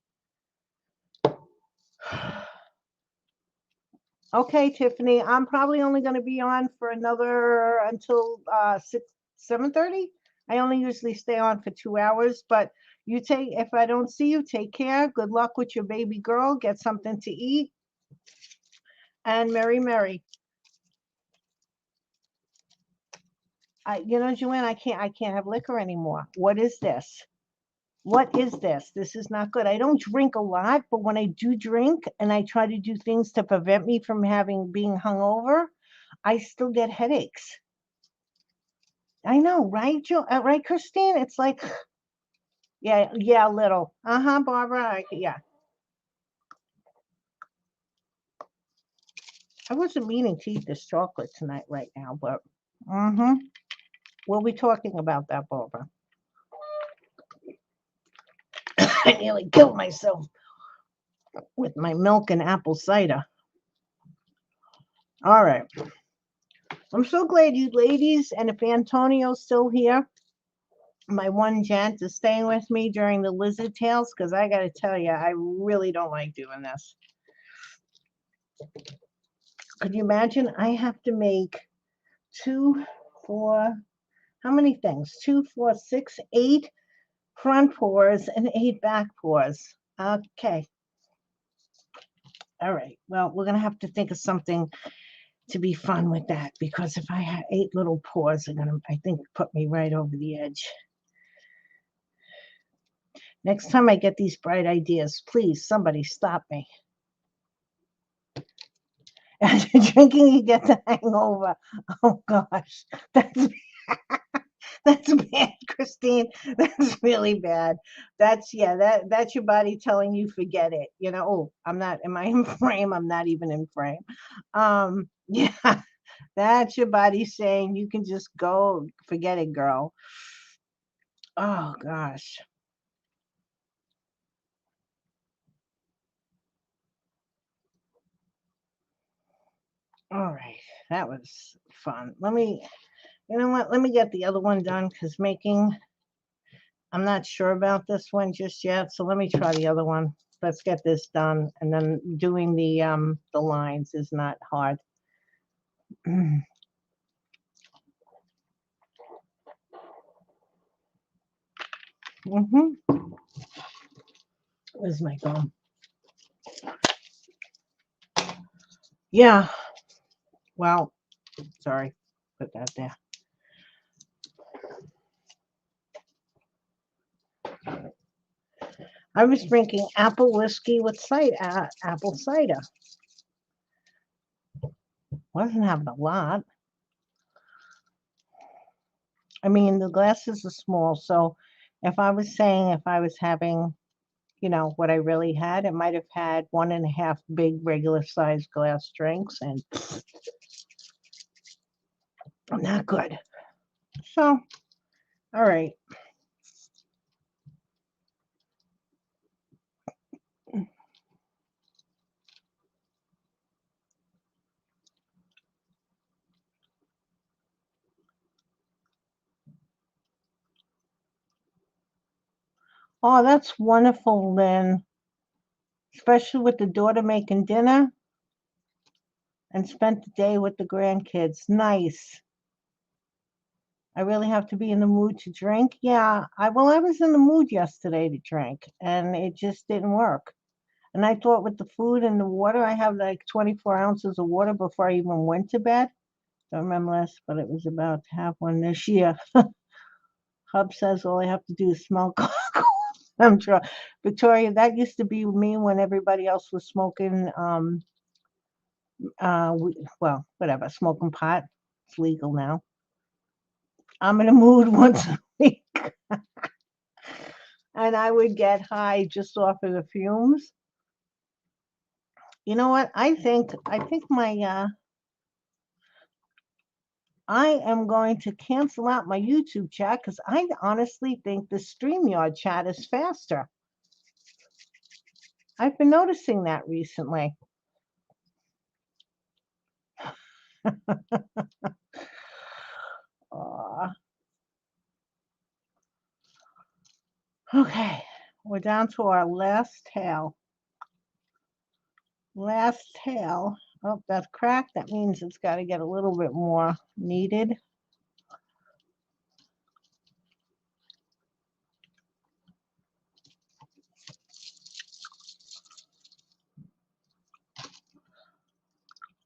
Okay, Tiffany, I'm probably only going to be on for another until 7:30. I only usually stay on for 2 hours, but you take, if I don't see you, take care. Good luck with your baby girl. Get something to eat and merry. Joanne, I can't have liquor anymore. What is this? What is this? This is not good. I don't drink a lot, but when I do drink and I try to do things to prevent me from being hungover, I still get headaches. I know, right, right, Christine? It's like, yeah, a little. Barbara. Yeah, I wasn't meaning to eat this chocolate tonight, right now, but mm-hmm. We'll be talking about that, Barbara. I nearly killed myself with my milk and apple cider. All right. I'm so glad you ladies, and if Antonio's still here, my one gent is staying with me during the lizard tales, because I got to tell you, I really don't like doing this. Could you imagine? I have to make 2, 4, how many things? 2, 4, 6, 8 front paws and 8 back paws. Okay. All right. Well, we're going to have to think of something to be fun with that, because if I had 8 little paws, they're going to, I think, put me right over the edge. Next time I get these bright ideas, please, somebody stop me. As you're drinking, you get the hangover. Oh gosh, that's bad, Christine. That's really bad. That's your body telling you forget it. Oh, I'm not. Am I in frame? I'm not even in frame. Yeah, that's your body saying you can just go forget it, girl. Oh gosh. All right, that was fun. You know what? Let me get the other one done, because I'm not sure about this one just yet. So let me try the other one. Let's get this done, and then doing the lines is not hard. Mm-hmm. Where's my gum? Yeah. Well, sorry. Put that there. I was drinking apple whiskey with apple cider. Wasn't having a lot. I mean, the glasses are small, so if I was having, what I really had, it might have had 1.5 big regular sized glass drinks, and not good. So, all right. Oh, that's wonderful, Lynn. Especially with the daughter making dinner and spent the day with the grandkids. Nice. I really have to be in the mood to drink. Yeah, I was in the mood yesterday to drink, and it just didn't work. And I thought with the food and the water, I have like 24 ounces of water before I even went to bed. Don't remember last, but it was about to have one this year. Hub says all I have to do is smoke. I'm sure, Victoria, that used to be me when everybody else was smoking. Well, whatever, smoking pot. It's legal now. I'm in a mood once a week, and I would get high just off of the fumes. You know what? I think I am going to cancel out my YouTube chat because I honestly think the StreamYard chat is faster. I've been noticing that recently. Aw. Okay, we're down to our last tail. Last tail. Oh, that's cracked. That means it's got to get a little bit more kneaded.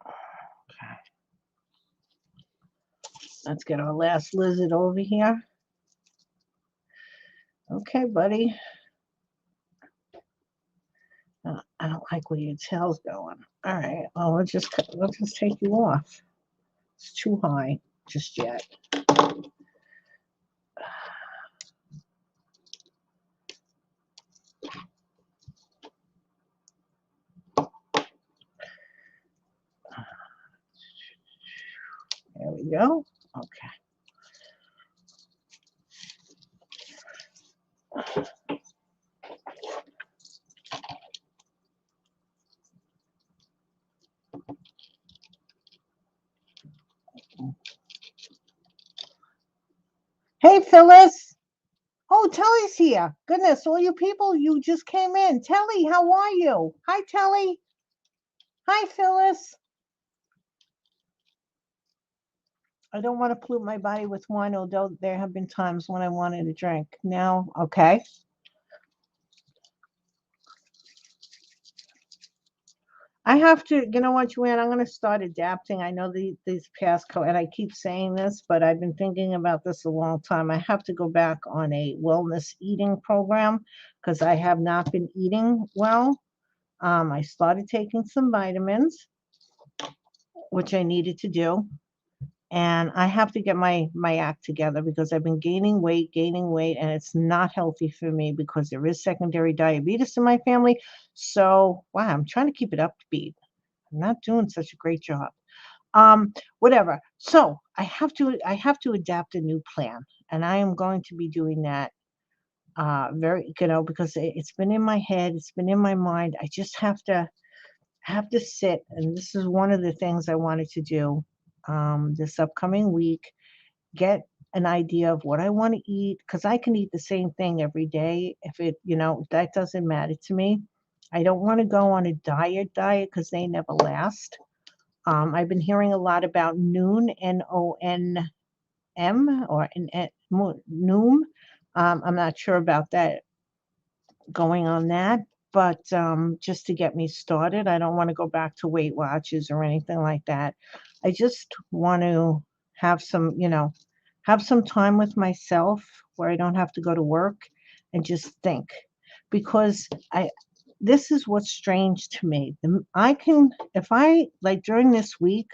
Okay. Let's get our last lizard over here. Okay, buddy. I don't like where your tail's going. All right. Well, we'll just take you off. It's too high just yet. There we go. Okay. Hey, Phyllis. Oh, Telly's here. Goodness, all you people, you just came in. Telly, how are you? Hi, Telly. Hi, Phyllis. I don't want to pollute my body with wine, although there have been times when I wanted to drink. Now, okay. I have to, you know what, Joanne, I'm going to start adapting. I know these and I keep saying this, but I've been thinking about this a long time. I have to go back on a wellness eating program because I have not been eating well. I started taking some vitamins, which I needed to do. And I have to get my act together because I've been gaining weight, and it's not healthy for me because there is secondary diabetes in my family. So, wow, I'm trying to keep it upbeat. I'm not doing such a great job. Whatever. So I have to adapt a new plan, and I am going to be doing that. Very, because it's been in my head, it's been in my mind. I just have to sit, and this is one of the things I wanted to do this upcoming week. Get an idea of what I want to eat because I can eat the same thing every day. If that doesn't matter to me. I don't want to go on a diet because they never last. I've been hearing a lot about Noom, Nonm, or Noom. I'm not sure about that, going on that, but just to get me started. I don't want to go back to Weight Watchers or anything like that. I just want to have have some time with myself where I don't have to go to work and just think, because this is what's strange to me. I can, if I like during this week,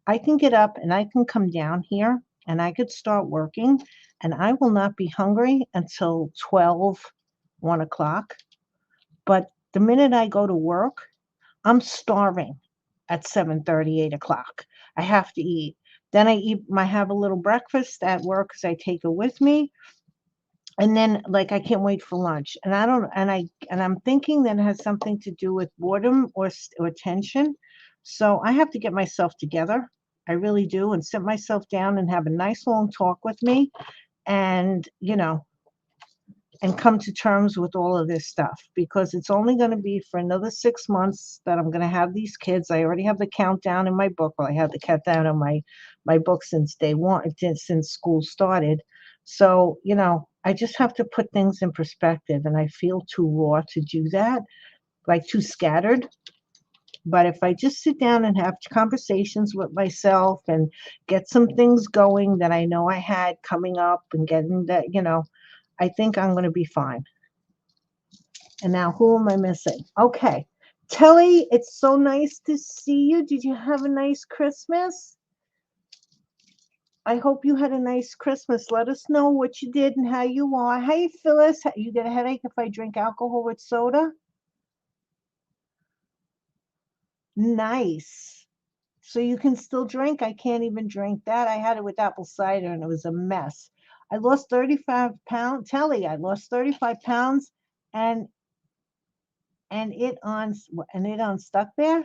I can get up and I can come down here and I could start working and I will not be hungry until 12, 1 o'clock. But the minute I go to work, I'm starving at 7:30, 8 o'clock. I have to eat. Then I have a little breakfast at work because I take it with me. And then like I can't wait for lunch. And I don't and I'm thinking that it has something to do with boredom or tension. So I have to get myself together. I really do, and sit myself down and have a nice long talk with me, and and come to terms with all of this stuff, because it's only going to be for another 6 months that I'm going to have these kids. I already have the countdown in my book. Well, I had the countdown in my book since day one, since school started. So, I just have to put things in perspective, and I feel too raw to do that, like too scattered. But if I just sit down and have conversations with myself and get some things going that I know I had coming up and getting that, I think I'm going to be fine. And now who am I missing? Okay. Telly, it's so nice to see you. Did you have a nice Christmas? I hope you had a nice Christmas. Let us know what you did and how you are. Hey, Phyllis, you get a headache if I drink alcohol with soda? Nice. So you can still drink? I can't even drink that. I had it with apple cider and it was a mess. I lost 35 pounds. Telly, I lost 35 pounds and it unstuck there.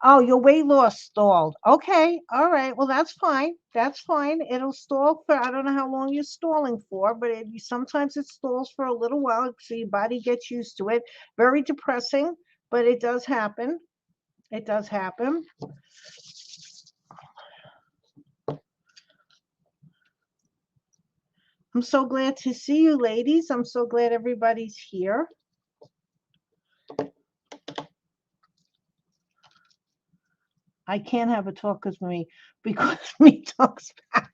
Oh, your weight loss stalled. Okay. All right. Well, that's fine. That's fine. It'll stall for, I don't know how long you're stalling for, but sometimes it stalls for a little while so your body gets used to it. Very depressing, but it does happen. It does happen. I'm so glad to see you, ladies. I'm so glad everybody's here. I can't have a talk with me because me talks back.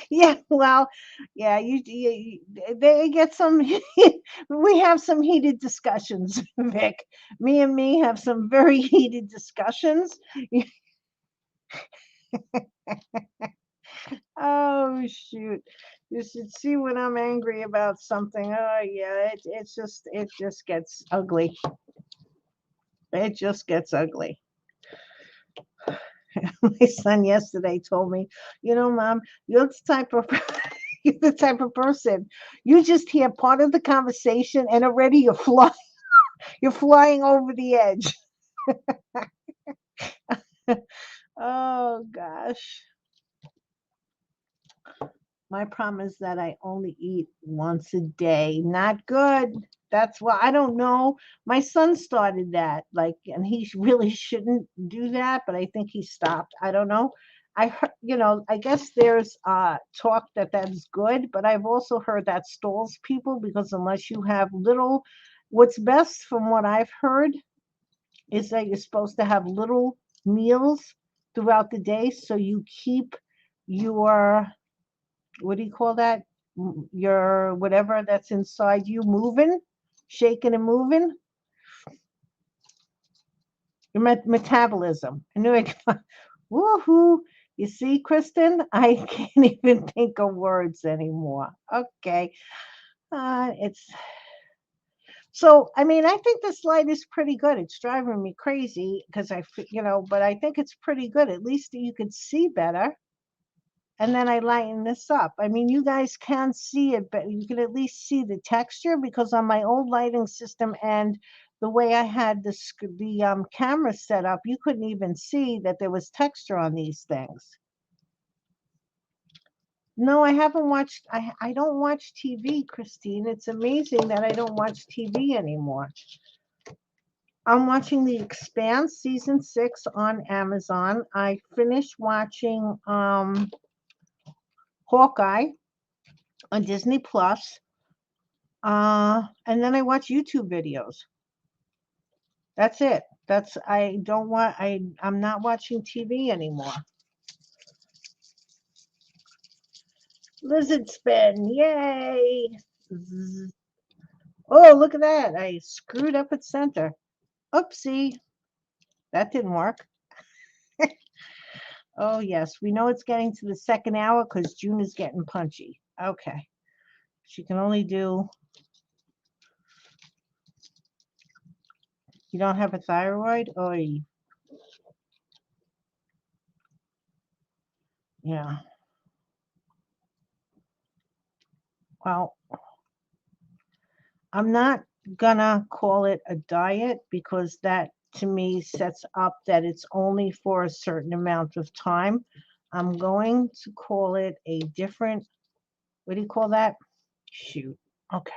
Yeah, well, yeah, they get some. We have some heated discussions, Vic. Me have some very heated discussions. Oh shoot! You should see when I'm angry about something. Oh yeah, it just gets ugly. It just gets ugly. My son yesterday told me, Mom, you're the type of you're the type of person. You just hear part of the conversation and already you're flying over the edge. Oh gosh. My problem is that I only eat once a day. Not good. That's why I don't know. My son started that, and he really shouldn't do that, but I think he stopped. I don't know. I heard, I guess there's talk that that's good, but I've also heard that stalls people because unless you have what's best from what I've heard is that you're supposed to have little meals throughout the day so you keep your what do you call that? Your whatever that's inside you moving, shaking and moving. Your metabolism. I knew it. Woohoo! You see, Kristen, I can't even think of words anymore. Okay, it's so. I mean, I think this light is pretty good. It's driving me crazy because but I think it's pretty good. At least you could see better. And then I lighten this up. I mean, you guys can see it, but you can at least see the texture because on my old lighting system and the way I had the camera set up, you couldn't even see that there was texture on these things. No, I haven't watched. I don't watch TV, Christine. It's amazing that I don't watch TV anymore. I'm watching The Expanse season 6 on Amazon. I finished watching Hawkeye on Disney Plus. And then I watch YouTube videos. That's it. I'm not watching TV anymore. Lizard spin, yay! Zzz. Oh, look at that. I screwed up at center. Oopsie. That didn't work. Oh, yes. We know it's getting to the second hour because June is getting punchy. Okay. She can only do. You don't have a thyroid? Oh, yeah. Well, I'm not gonna call it a diet because that to me sets up that it's only for a certain amount of time. I'm going to call it a different, what do you call that? Shoot. Okay.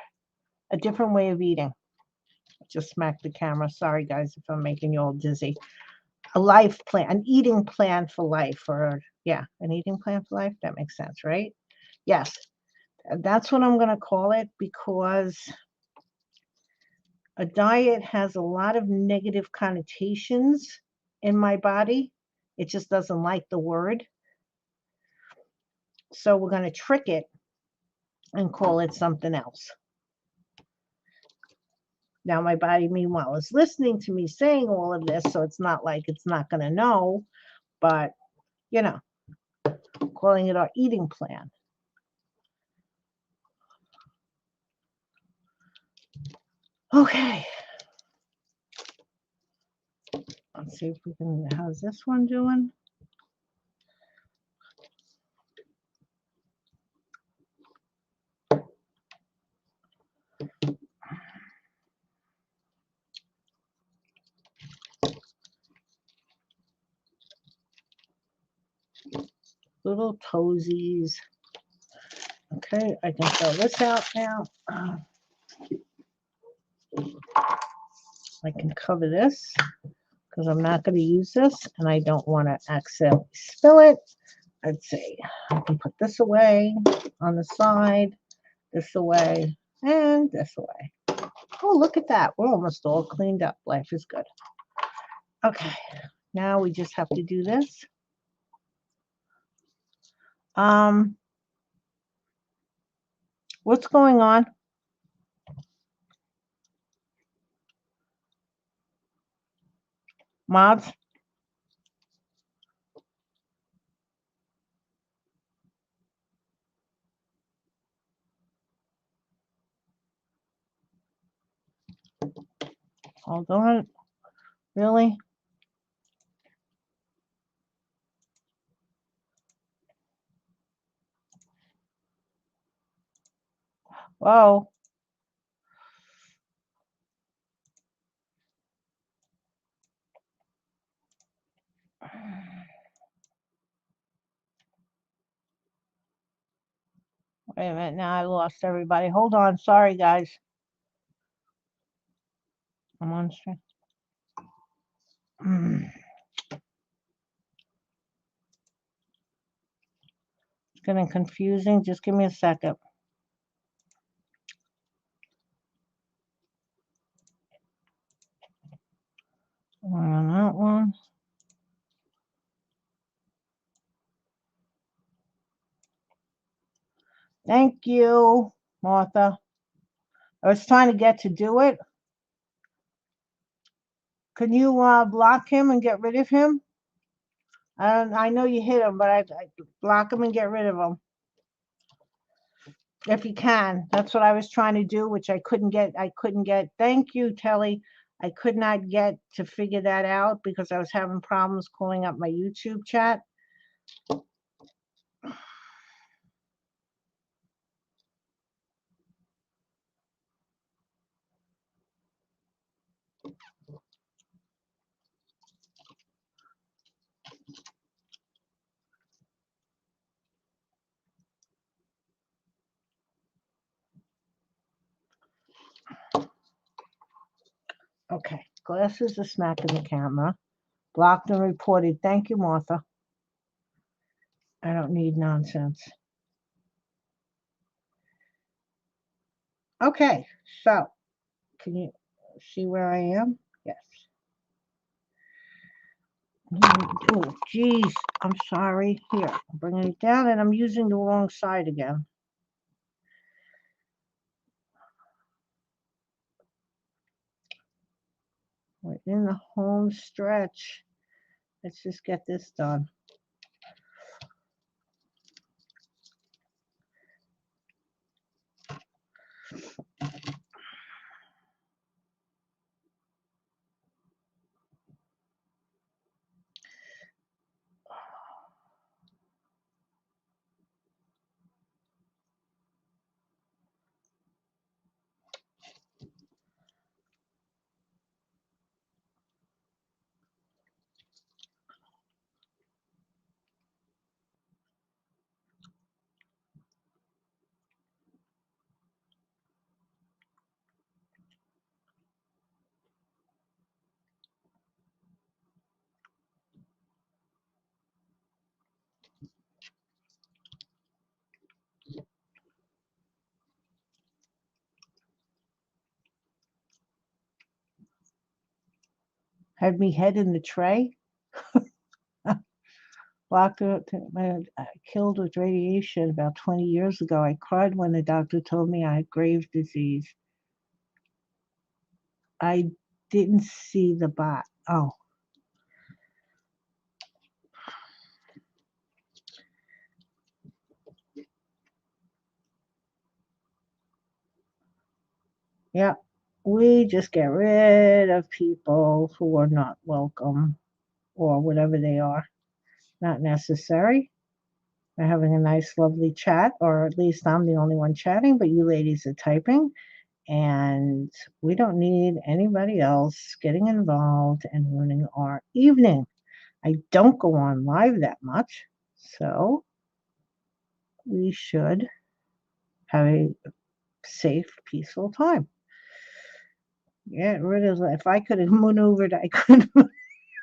A different way of eating. Just smack the camera. Sorry, guys, if I'm making you all dizzy. A life plan, an eating plan for life, or yeah, an eating plan for life. That makes sense, right? Yes. That's what I'm going to call it because A diet has a lot of negative connotations in my body. It just doesn't like the word. So we're going to trick it and call it something else. Now, my body, meanwhile, is listening to me saying all of this, so it's not like it's not going to know, but, you know, calling it our eating plan. Okay. Let's see if we can, how's this one doing? Little toesies. Okay, I can throw this out now. I can cover this because I'm not going to use this and I don't want to accidentally spill it. I'd say I can put this away on the side, this away, and this away. Oh, look at that. We're almost all cleaned up. Life is good. Okay, now we just have to do this. What's going on? Mods? Hold on. Really? Whoa. Wait a minute. Now I lost everybody. Hold on. Sorry, guys. I'm on stream. It's getting confusing. Just give me a second. On that one. Thank you, Martha. I was trying to get to do it. Can you block him and get rid of him? I know you hit him, but I block him and get rid of him. If you can. That's what I was trying to do, which I couldn't get. Thank you, Telly. I could not get to figure that out because I was having problems calling up my YouTube chat. Okay, glasses are smacking the camera. Blocked and reported. Thank you, Martha. I don't need nonsense. Okay, so can you see where I am? Yes. Oh, geez, I'm sorry. Here, I'm bringing it down and I'm using the wrong side again. We're in the home stretch. Let's just get this done. had me head in the tray. Locked up, killed with radiation about 20 years ago. I cried when the doctor told me I had Graves' disease. I didn't see the bot. Oh, yeah. We just get rid of people who are not welcome or whatever they are, not necessary. We're having a nice, lovely chat, or at least I'm the only one chatting, but you ladies are typing. And we don't need anybody else getting involved and ruining our evening. I don't go on live that much, so we should have a safe, peaceful time. Get rid of if I could have maneuvered, I couldn't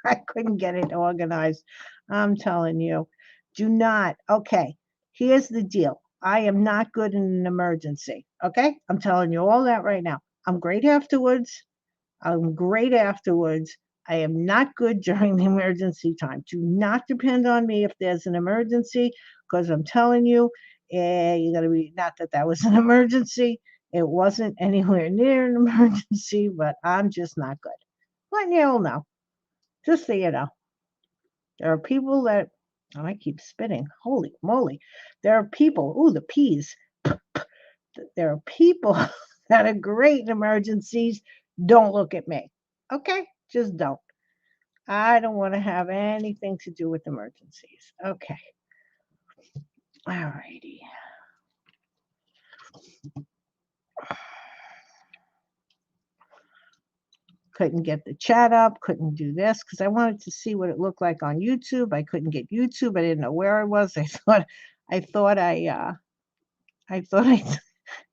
I couldn't get it organized. I'm telling you. Do not. Okay. Here's the deal. I am not good in an emergency. Okay? I'm telling you all that right now. I'm great afterwards. I'm great afterwards. I am not good during the emergency time. Do not depend on me if there's an emergency, because I'm telling you, you got to be, not that that was an emergency. It wasn't anywhere near an emergency, but I'm just not good. Letting you all know, just so you know. There are people that, and I keep spitting, holy moly. There are people, ooh, the peas. There are people that are great in emergencies. Don't look at me. Okay? Just don't. I don't want to have anything to do with emergencies. Okay. All righty. Couldn't get the chat up, couldn't do this because I wanted to see what it looked like on YouTube. I couldn't get YouTube. I didn't know where I was. I thought I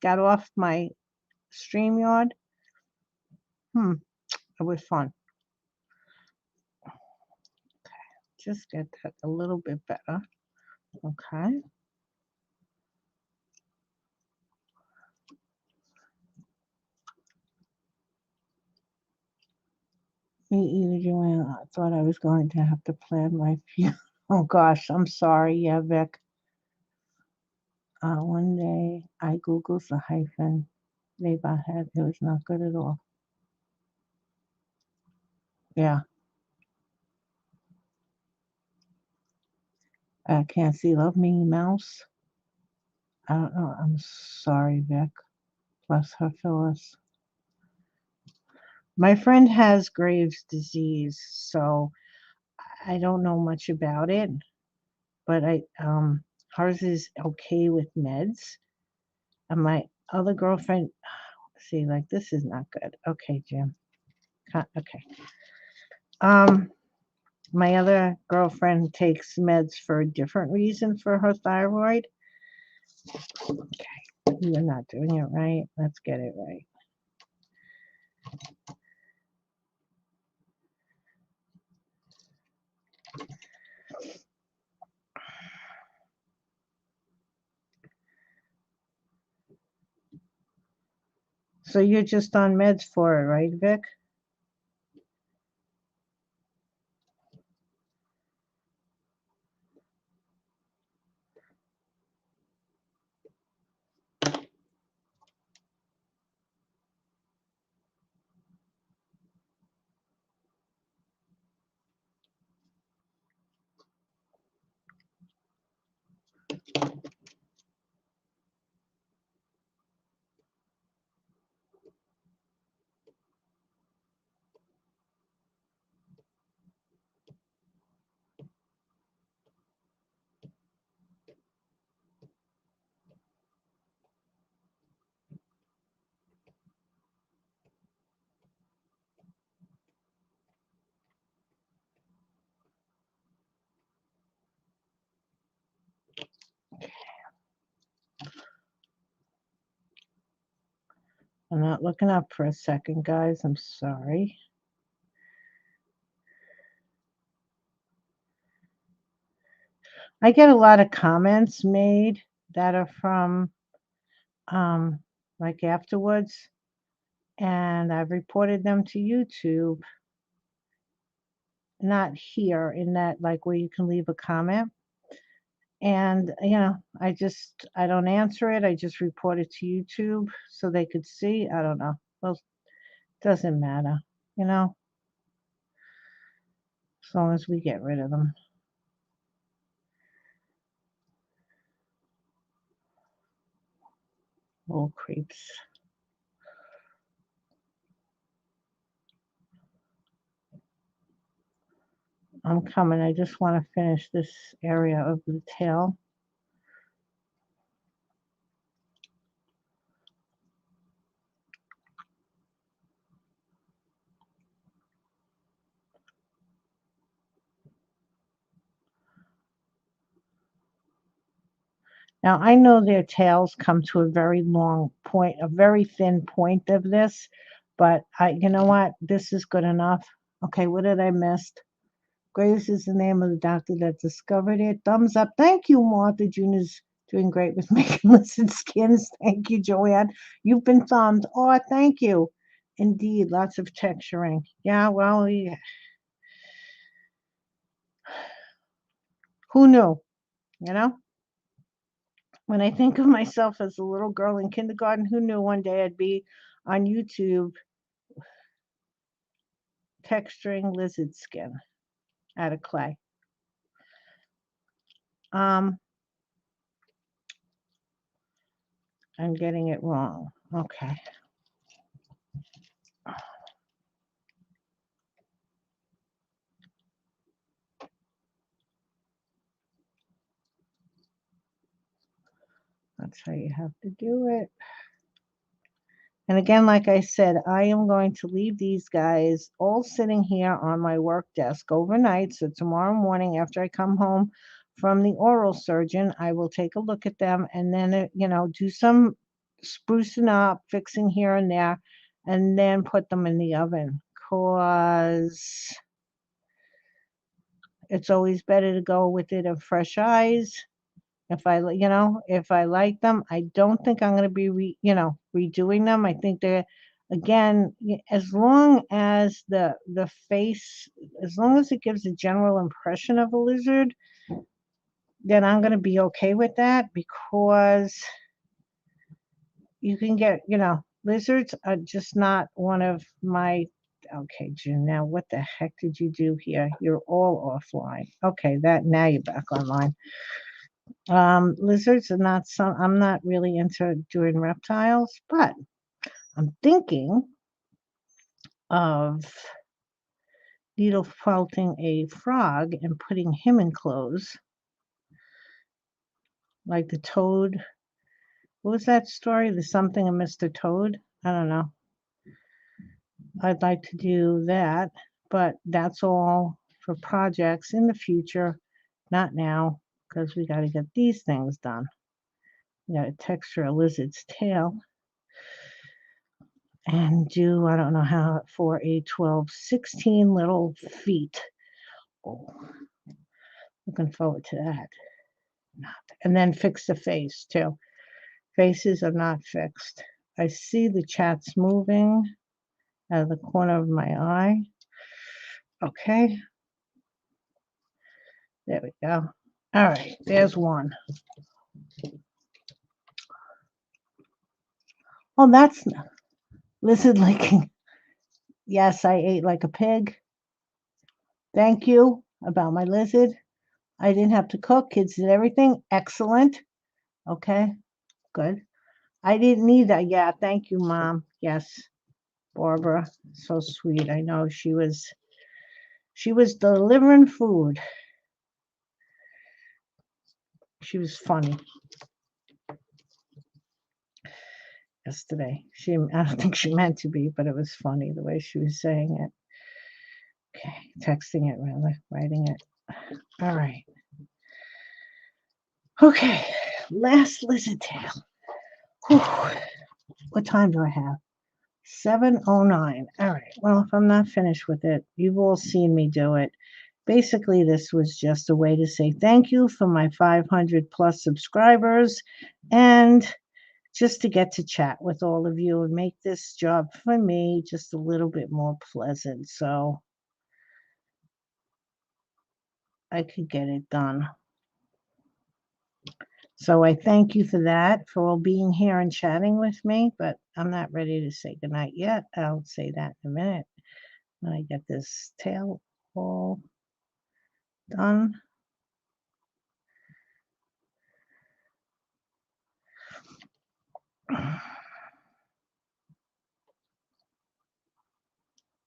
got off my StreamYard. It was fun. Just get that a little bit better. Okay. Me either, Joanne. I thought I was going to have to plan my funeral. Oh gosh, I'm sorry. Yeah, Vic. One day I Googled the hyphen Neighbor had. It was not good at all. Yeah. I can't see Love Me Mouse. I don't know. I'm sorry, Vic. Bless her, Phyllis. My friend has Graves' disease, so I don't know much about it, but hers is okay with meds. And my other girlfriend, see, like this is not good. Okay, Jim. Okay. My other girlfriend takes meds for a different reason for her thyroid. Okay, you're not doing it right. Let's get it right. So you're just on meds for it, right, Vic? I'm not looking up for a second, guys. I'm sorry. I get a lot of comments made that are from like afterwards, and I've reported them to YouTube. not here in that, like, where you can leave a comment. And, I don't answer it. I just report it to YouTube so they could see. I don't know. Well, doesn't matter, you know, as long as we get rid of them. Little creeps. I'm coming. I just want to finish this area of the tail. Now, I know their tails come to a very long point, a very thin point of this, but you know what? This is good enough. Okay, what did I miss? Graves is the name of the doctor that discovered it. Thumbs up. Thank you, Martha. Junior's doing great with making lizard skins. Thank you, Joanne. You've been thumbed. Oh, thank you. Indeed, lots of texturing. Yeah, well, yeah. Who knew? You know? When I think of myself as a little girl in kindergarten, who knew one day I'd be on YouTube texturing lizard skin out of clay? I'm getting it wrong. Okay. That's how you have to do it. And again, like I said, I am going to leave these guys all sitting here on my work desk overnight. So tomorrow morning, after I come home from the oral surgeon, I will take a look at them and then, do some sprucing up, fixing here and there, and then put them in the oven. Because it's always better to go with it of fresh eyes. If I like them, I don't think I'm going to be, redoing them. I think they're, again, as long as the face, as long as it gives a general impression of a lizard, then I'm going to be okay with that, because you can get, lizards are just not one of my. Okay, June, now what the heck did you do here? You're all offline. Okay, now you're back online. Lizards are not I'm not really into doing reptiles, but I'm thinking of needle felting a frog and putting him in clothes, like the Toad. What was that story? The something of Mr. Toad? I don't know. I'd like to do that, but that's all for projects in the future, not now, because we got to get these things done. We got to texture a lizard's tail and do, I don't know how, for a 12, 16 little feet. Oh, looking forward to that. And then fix the face too. Faces are not fixed. I see the chats moving out of the corner of my eye. Okay. There we go. All right, there's one. Oh, that's lizard licking. Yes, I ate like a pig. Thank you about my lizard. I didn't have to cook. Kids did everything. Excellent. Okay, good. I didn't need that. Yeah, thank you, Mom. Yes, Barbara, so sweet. I know she was delivering food. She was funny yesterday. I don't think she meant to be, but it was funny the way she was saying it. Okay, texting it rather, writing it. All right. Okay, last lizard tail. Whew. What time do I have? 7:09. All right. Well, if I'm not finished with it, you've all seen me do it. Basically, this was just a way to say thank you for my 500 plus subscribers, and just to get to chat with all of you and make this job for me just a little bit more pleasant. So I could get it done. So I thank you for that, for all being here and chatting with me, but I'm not ready to say goodnight yet. I'll say that in a minute when I get this tail all done.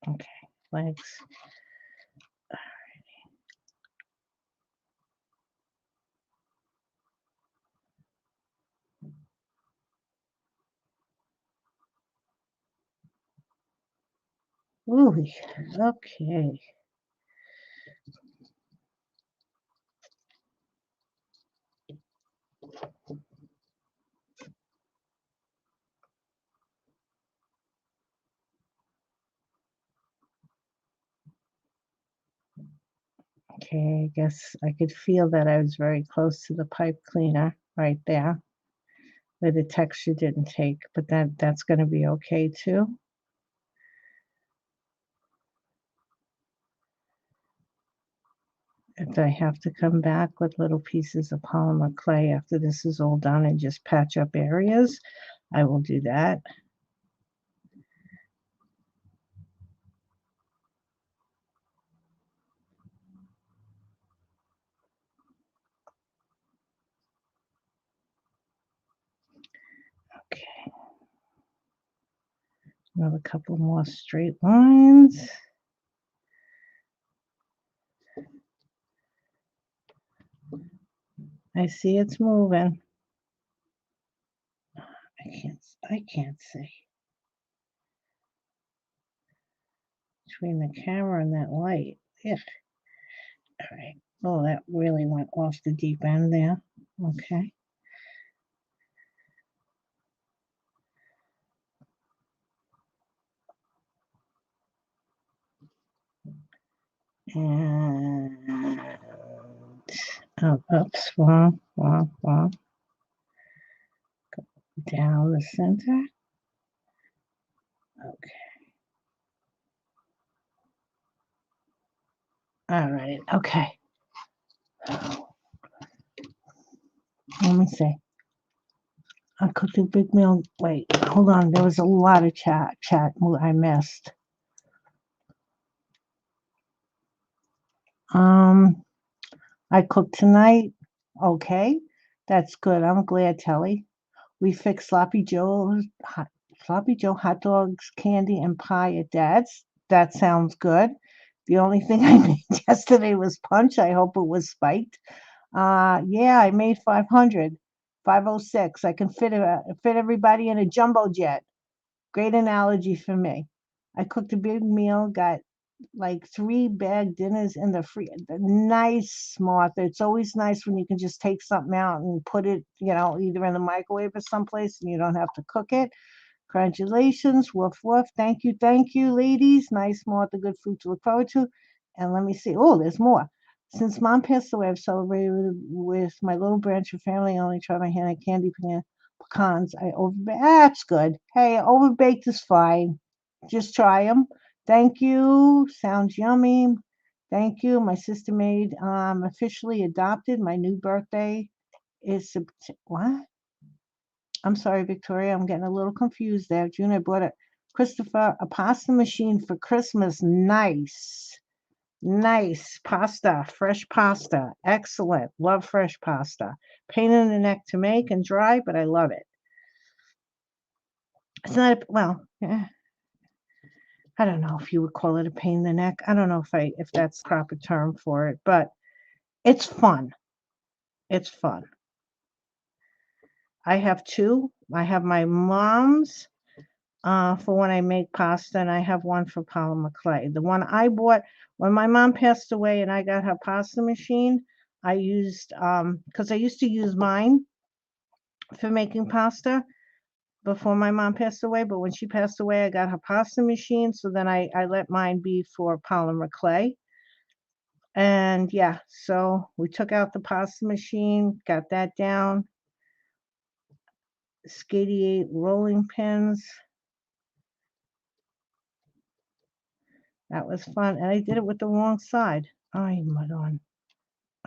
Okay, legs. Ooh, okay. Okay, I guess I could feel that I was very close to the pipe cleaner right there, where the texture didn't take, but that's going to be okay too. If I have to come back with little pieces of polymer clay after this is all done and just patch up areas, I will do that. Okay. Another couple more straight lines. I see it's moving. I can't see. Between the camera and that light. Yeah. All right. Oh, that really went off the deep end there. Okay. And oh, oops, wrong. Down the center. Okay. All right. Okay. Let me see. I cooked a big meal. Wait, hold on. There was a lot of chat I missed. I cooked tonight. Okay. That's good. I'm glad, Telly. We fixed Sloppy Joe hot dogs, candy, and pie at Dad's. That sounds good. The only thing I made yesterday was punch. I hope it was spiked. Yeah, I made 500, 506. I can fit everybody in a jumbo jet. Great analogy for me. I cooked a big meal, got like 3 bag dinners in the free. Nice, Martha. It's always nice when you can just take something out and put it, either in the microwave or someplace and you don't have to cook it. Congratulations. Woof, woof. Thank you, ladies. Nice, Martha. Good food to look forward to. And let me see. Oh, there's more. Since Mom passed away, I've celebrated with my little branch of family. I only try my hand at candy pecans. That's good. Hey, overbaked is fine. Just try them. Thank you. Sounds yummy. Thank you. My sister made officially adopted. My new birthday is what? I'm sorry, Victoria. I'm getting a little confused there. June, I bought Christopher a pasta machine for Christmas. Nice. Nice pasta, fresh pasta. Excellent. Love fresh pasta. Pain in the neck to make and dry, but I love it. It's not I don't know if you would call it a pain in the neck. I don't know if that's the proper term for it, but it's fun. It's fun. I have two. I have my mom's for when I make pasta, and I have one for polymer clay. The one I bought when my mom passed away and I got her pasta machine, I used because I used to use mine for making pasta before my mom passed away, but when she passed away, I got her pasta machine, so then I let mine be for polymer clay. And yeah, so we took out the pasta machine, got that down, Skady 8 rolling pins. That was fun. And I did it with the wrong side. Ay, madon.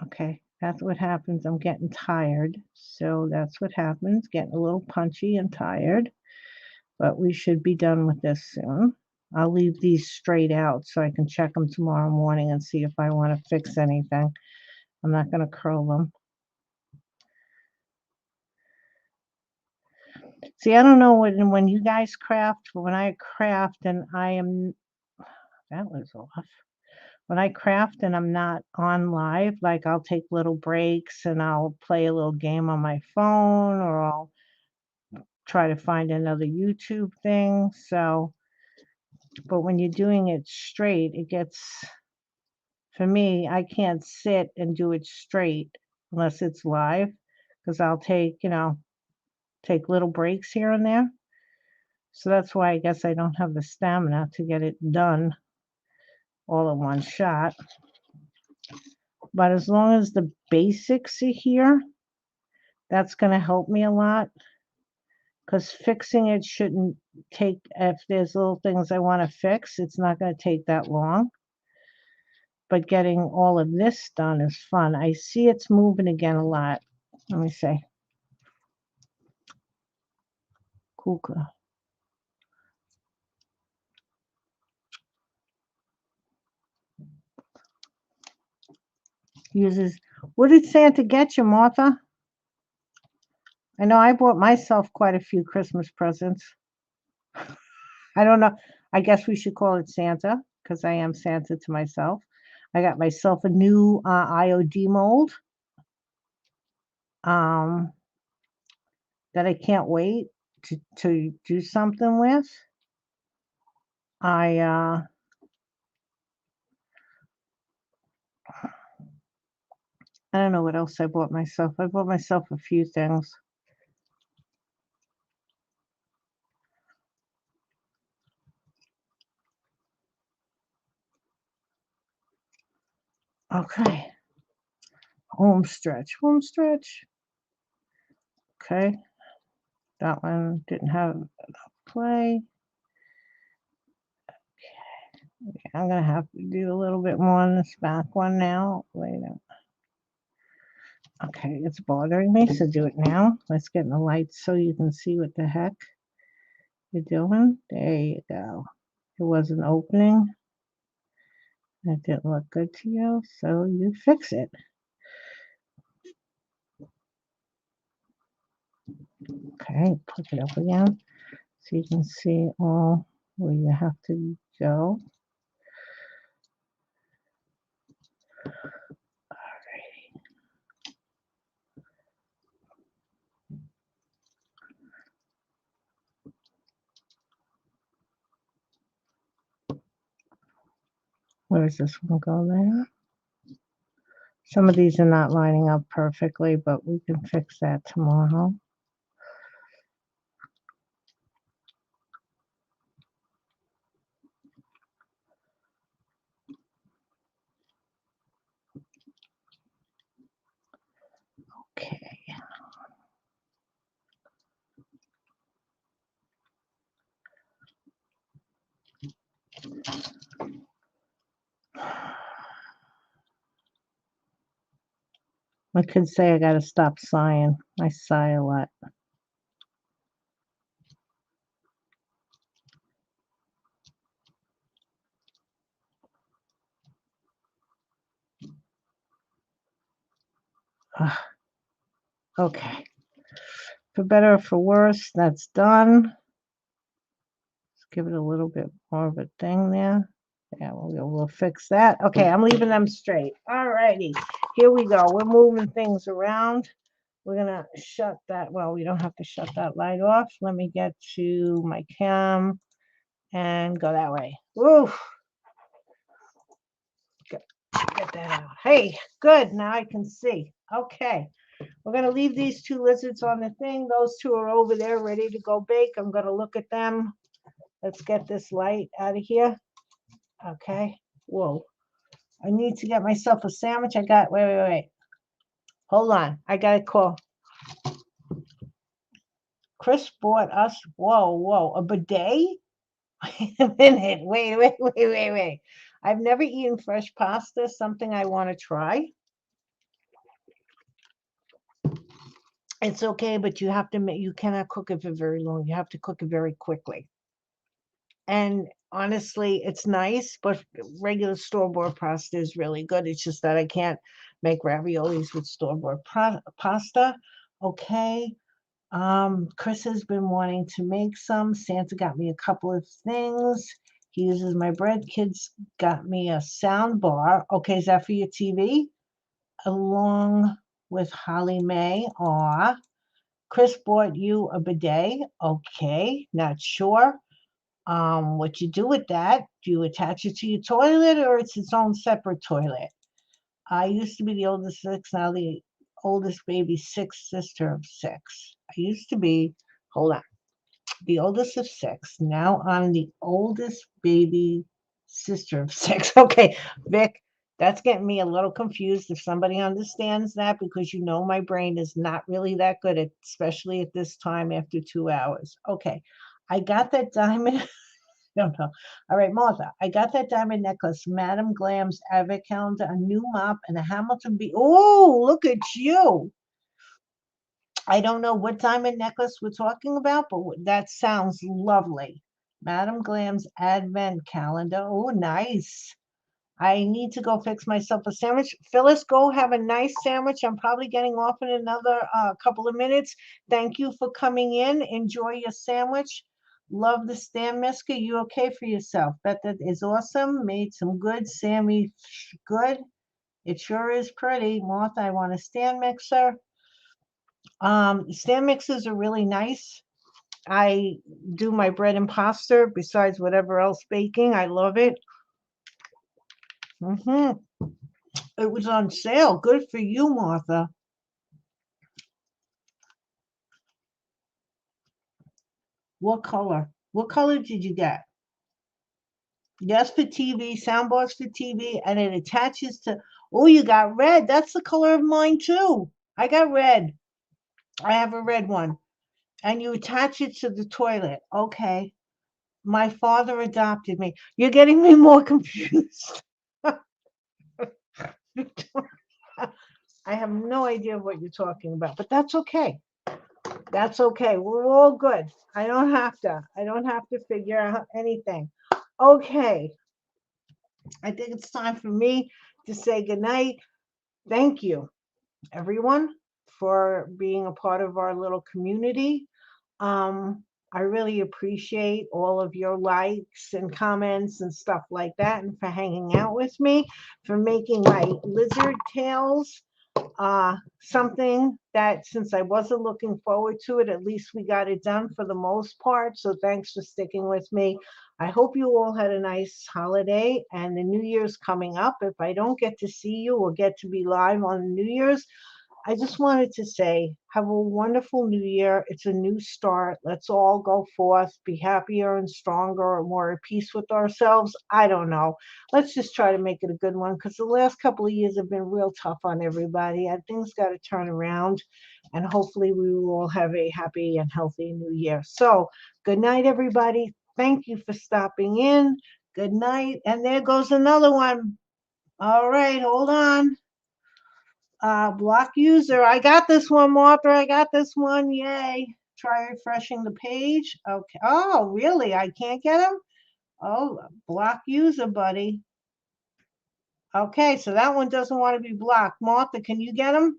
Okay, that's what happens. I'm getting tired. So that's what happens. Getting a little punchy and tired. But we should be done with this soon. I'll leave these straight out so I can check them tomorrow morning and see if I want to fix anything. I'm not going to curl them. See, I don't know when you guys craft, but when I craft and that was off. When I craft and I'm not on live, like I'll take little breaks and I'll play a little game on my phone or I'll try to find another YouTube thing. So, but when you're doing it straight, it gets, for me, I can't sit and do it straight unless it's live because I'll take little breaks here and there. So that's why I guess I don't have the stamina to get it done all in one shot. But as long as the basics are here, that's going to help me a lot because fixing it shouldn't take, if there's little things I want to fix, it's not going to take that long. But getting all of this done is fun. I see it's moving again a lot. Let me see. Kuka. Uses, what did Santa get you, Martha? I know I bought myself quite a few Christmas presents. I don't know. I guess we should call it Santa because I am Santa to myself. I got myself a new IOD mold um, that I can't wait to do something with. I don't know what else I bought myself. I bought myself a few things. Okay. Home stretch. Home stretch. Okay. That one didn't have enough play. Okay. I'm going to have to do a little bit more on this back one now. Wait a minute. Okay, it's bothering me, so do it now. Let's get in the lights so you can see what the heck you're doing. There you go. It wasn't opening. That didn't look good to you, so you fix it. Okay, click it up again so you can see all where you have to go. Where does this one go there? Some of these are not lining up perfectly, but we can fix that tomorrow. Okay. My kids say I gotta stop sighing. I sigh a lot. Ugh. Okay. For better or for worse, that's done. Let's give it a little bit more of a thing there. Yeah, we'll fix that. Okay, I'm leaving them straight. All righty. Here we go. We're moving things around. We're gonna shut that. Well, we don't have to shut that light off. Let me get to my cam and go that way. Woo! Get that out. Hey, good. Now I can see. Okay. We're going to leave these two lizards on the thing. Those two are over there ready to go bake. I'm going to look at them. Let's get this light out of here. Okay. Whoa. I need to get myself a sandwich. Wait. Hold on. I got to call. Chris bought us, whoa, a bidet? Wait a minute. Wait. I've never eaten fresh pasta, something I want to try. It's okay, but you have to make, you cannot cook it for very long. You have to cook it very quickly. And honestly, it's nice, but regular store-bought pasta is really good. It's just that I can't make raviolis with store-bought pasta. Okay. Chris has been wanting to make some. Santa got me a couple of things. He uses my bread. Kids got me a sound bar. Okay, is that for your TV? Along with Holly Mae. Aw. Chris bought you a bidet. Okay, not sure. What you do with that? Do you attach it to your toilet or it's its own separate toilet? I used to be the oldest six, now the oldest baby six, sister of six. I used to be, hold on, the oldest of six. Now I'm the oldest baby sister of six. Okay, Vic, that's getting me a little confused. If somebody understands that, because you know my brain is not really that good at, especially at this time after 2 hours. Okay, I got that diamond. No, no. All right, Martha, I got that diamond necklace, Madame Glam's advent calendar, a new mop, and a Hamilton bee. Oh, look at you. I don't know what diamond necklace we're talking about, but that sounds lovely. Madame Glam's advent calendar. Oh, nice. I need to go fix myself a sandwich. Phyllis, go have a nice sandwich. I'm probably getting off in another couple of minutes. Thank you for coming in. Enjoy your sandwich. Love the stand Miska. You okay for yourself? Bet that is awesome. Made some good Sammy good. It sure is pretty. Martha, I want a stand mixer. Stand mixers are really nice. I do my bread and pasta besides whatever else baking. I love it. It was on sale. Good for you, Martha. What color? What color did you get? Yes, for TV, soundbars for TV, and it attaches to. Oh, you got red. That's the color of mine too. I got red. I have a red one. And you attach it to the toilet. Okay. My father adopted me. You're getting me more confused. I have no idea what you're talking about, but that's okay. That's okay. We're all good. I don't have to figure out anything. Okay. I think it's time for me to say goodnight. Thank you, everyone, for being a part of our little community. I really appreciate all of your likes and comments and stuff like that, and for hanging out with me, for making my lizard tails something that, since I wasn't looking forward to it, at least we got it done for the most part. So thanks for sticking with me. I hope you all had a nice holiday, and the New Year's coming up. If I don't get to see you or get to be live on New Year's, I just wanted to say, have a wonderful new year. It's a new start. Let's all go forth, be happier and stronger or more at peace with ourselves. I don't know. Let's just try to make it a good one, because the last couple of years have been real tough on everybody, and things got to turn around. And hopefully, we will all have a happy and healthy new year. So, good night, everybody. Thank you for stopping in. Good night. And there goes another one. All right, hold on. Block user. I got this one, Martha. I got this one. Yay. Try refreshing the page. Okay. Oh, really? I can't get him? Oh, block user, buddy. Okay, so that one doesn't want to be blocked. Martha, can you get him?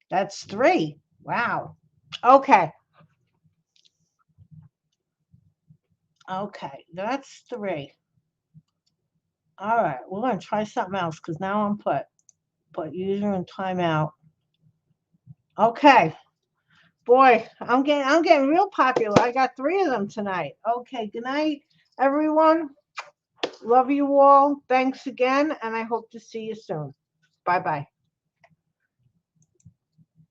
That's 3. Wow. Okay. Okay, that's 3. All right, we're going to try something else, because now I'm put user in timeout. Okay. Boy, I'm getting real popular. I got 3 of them tonight. Okay, good night, everyone. Love you all. Thanks again, and I hope to see you soon. Bye bye.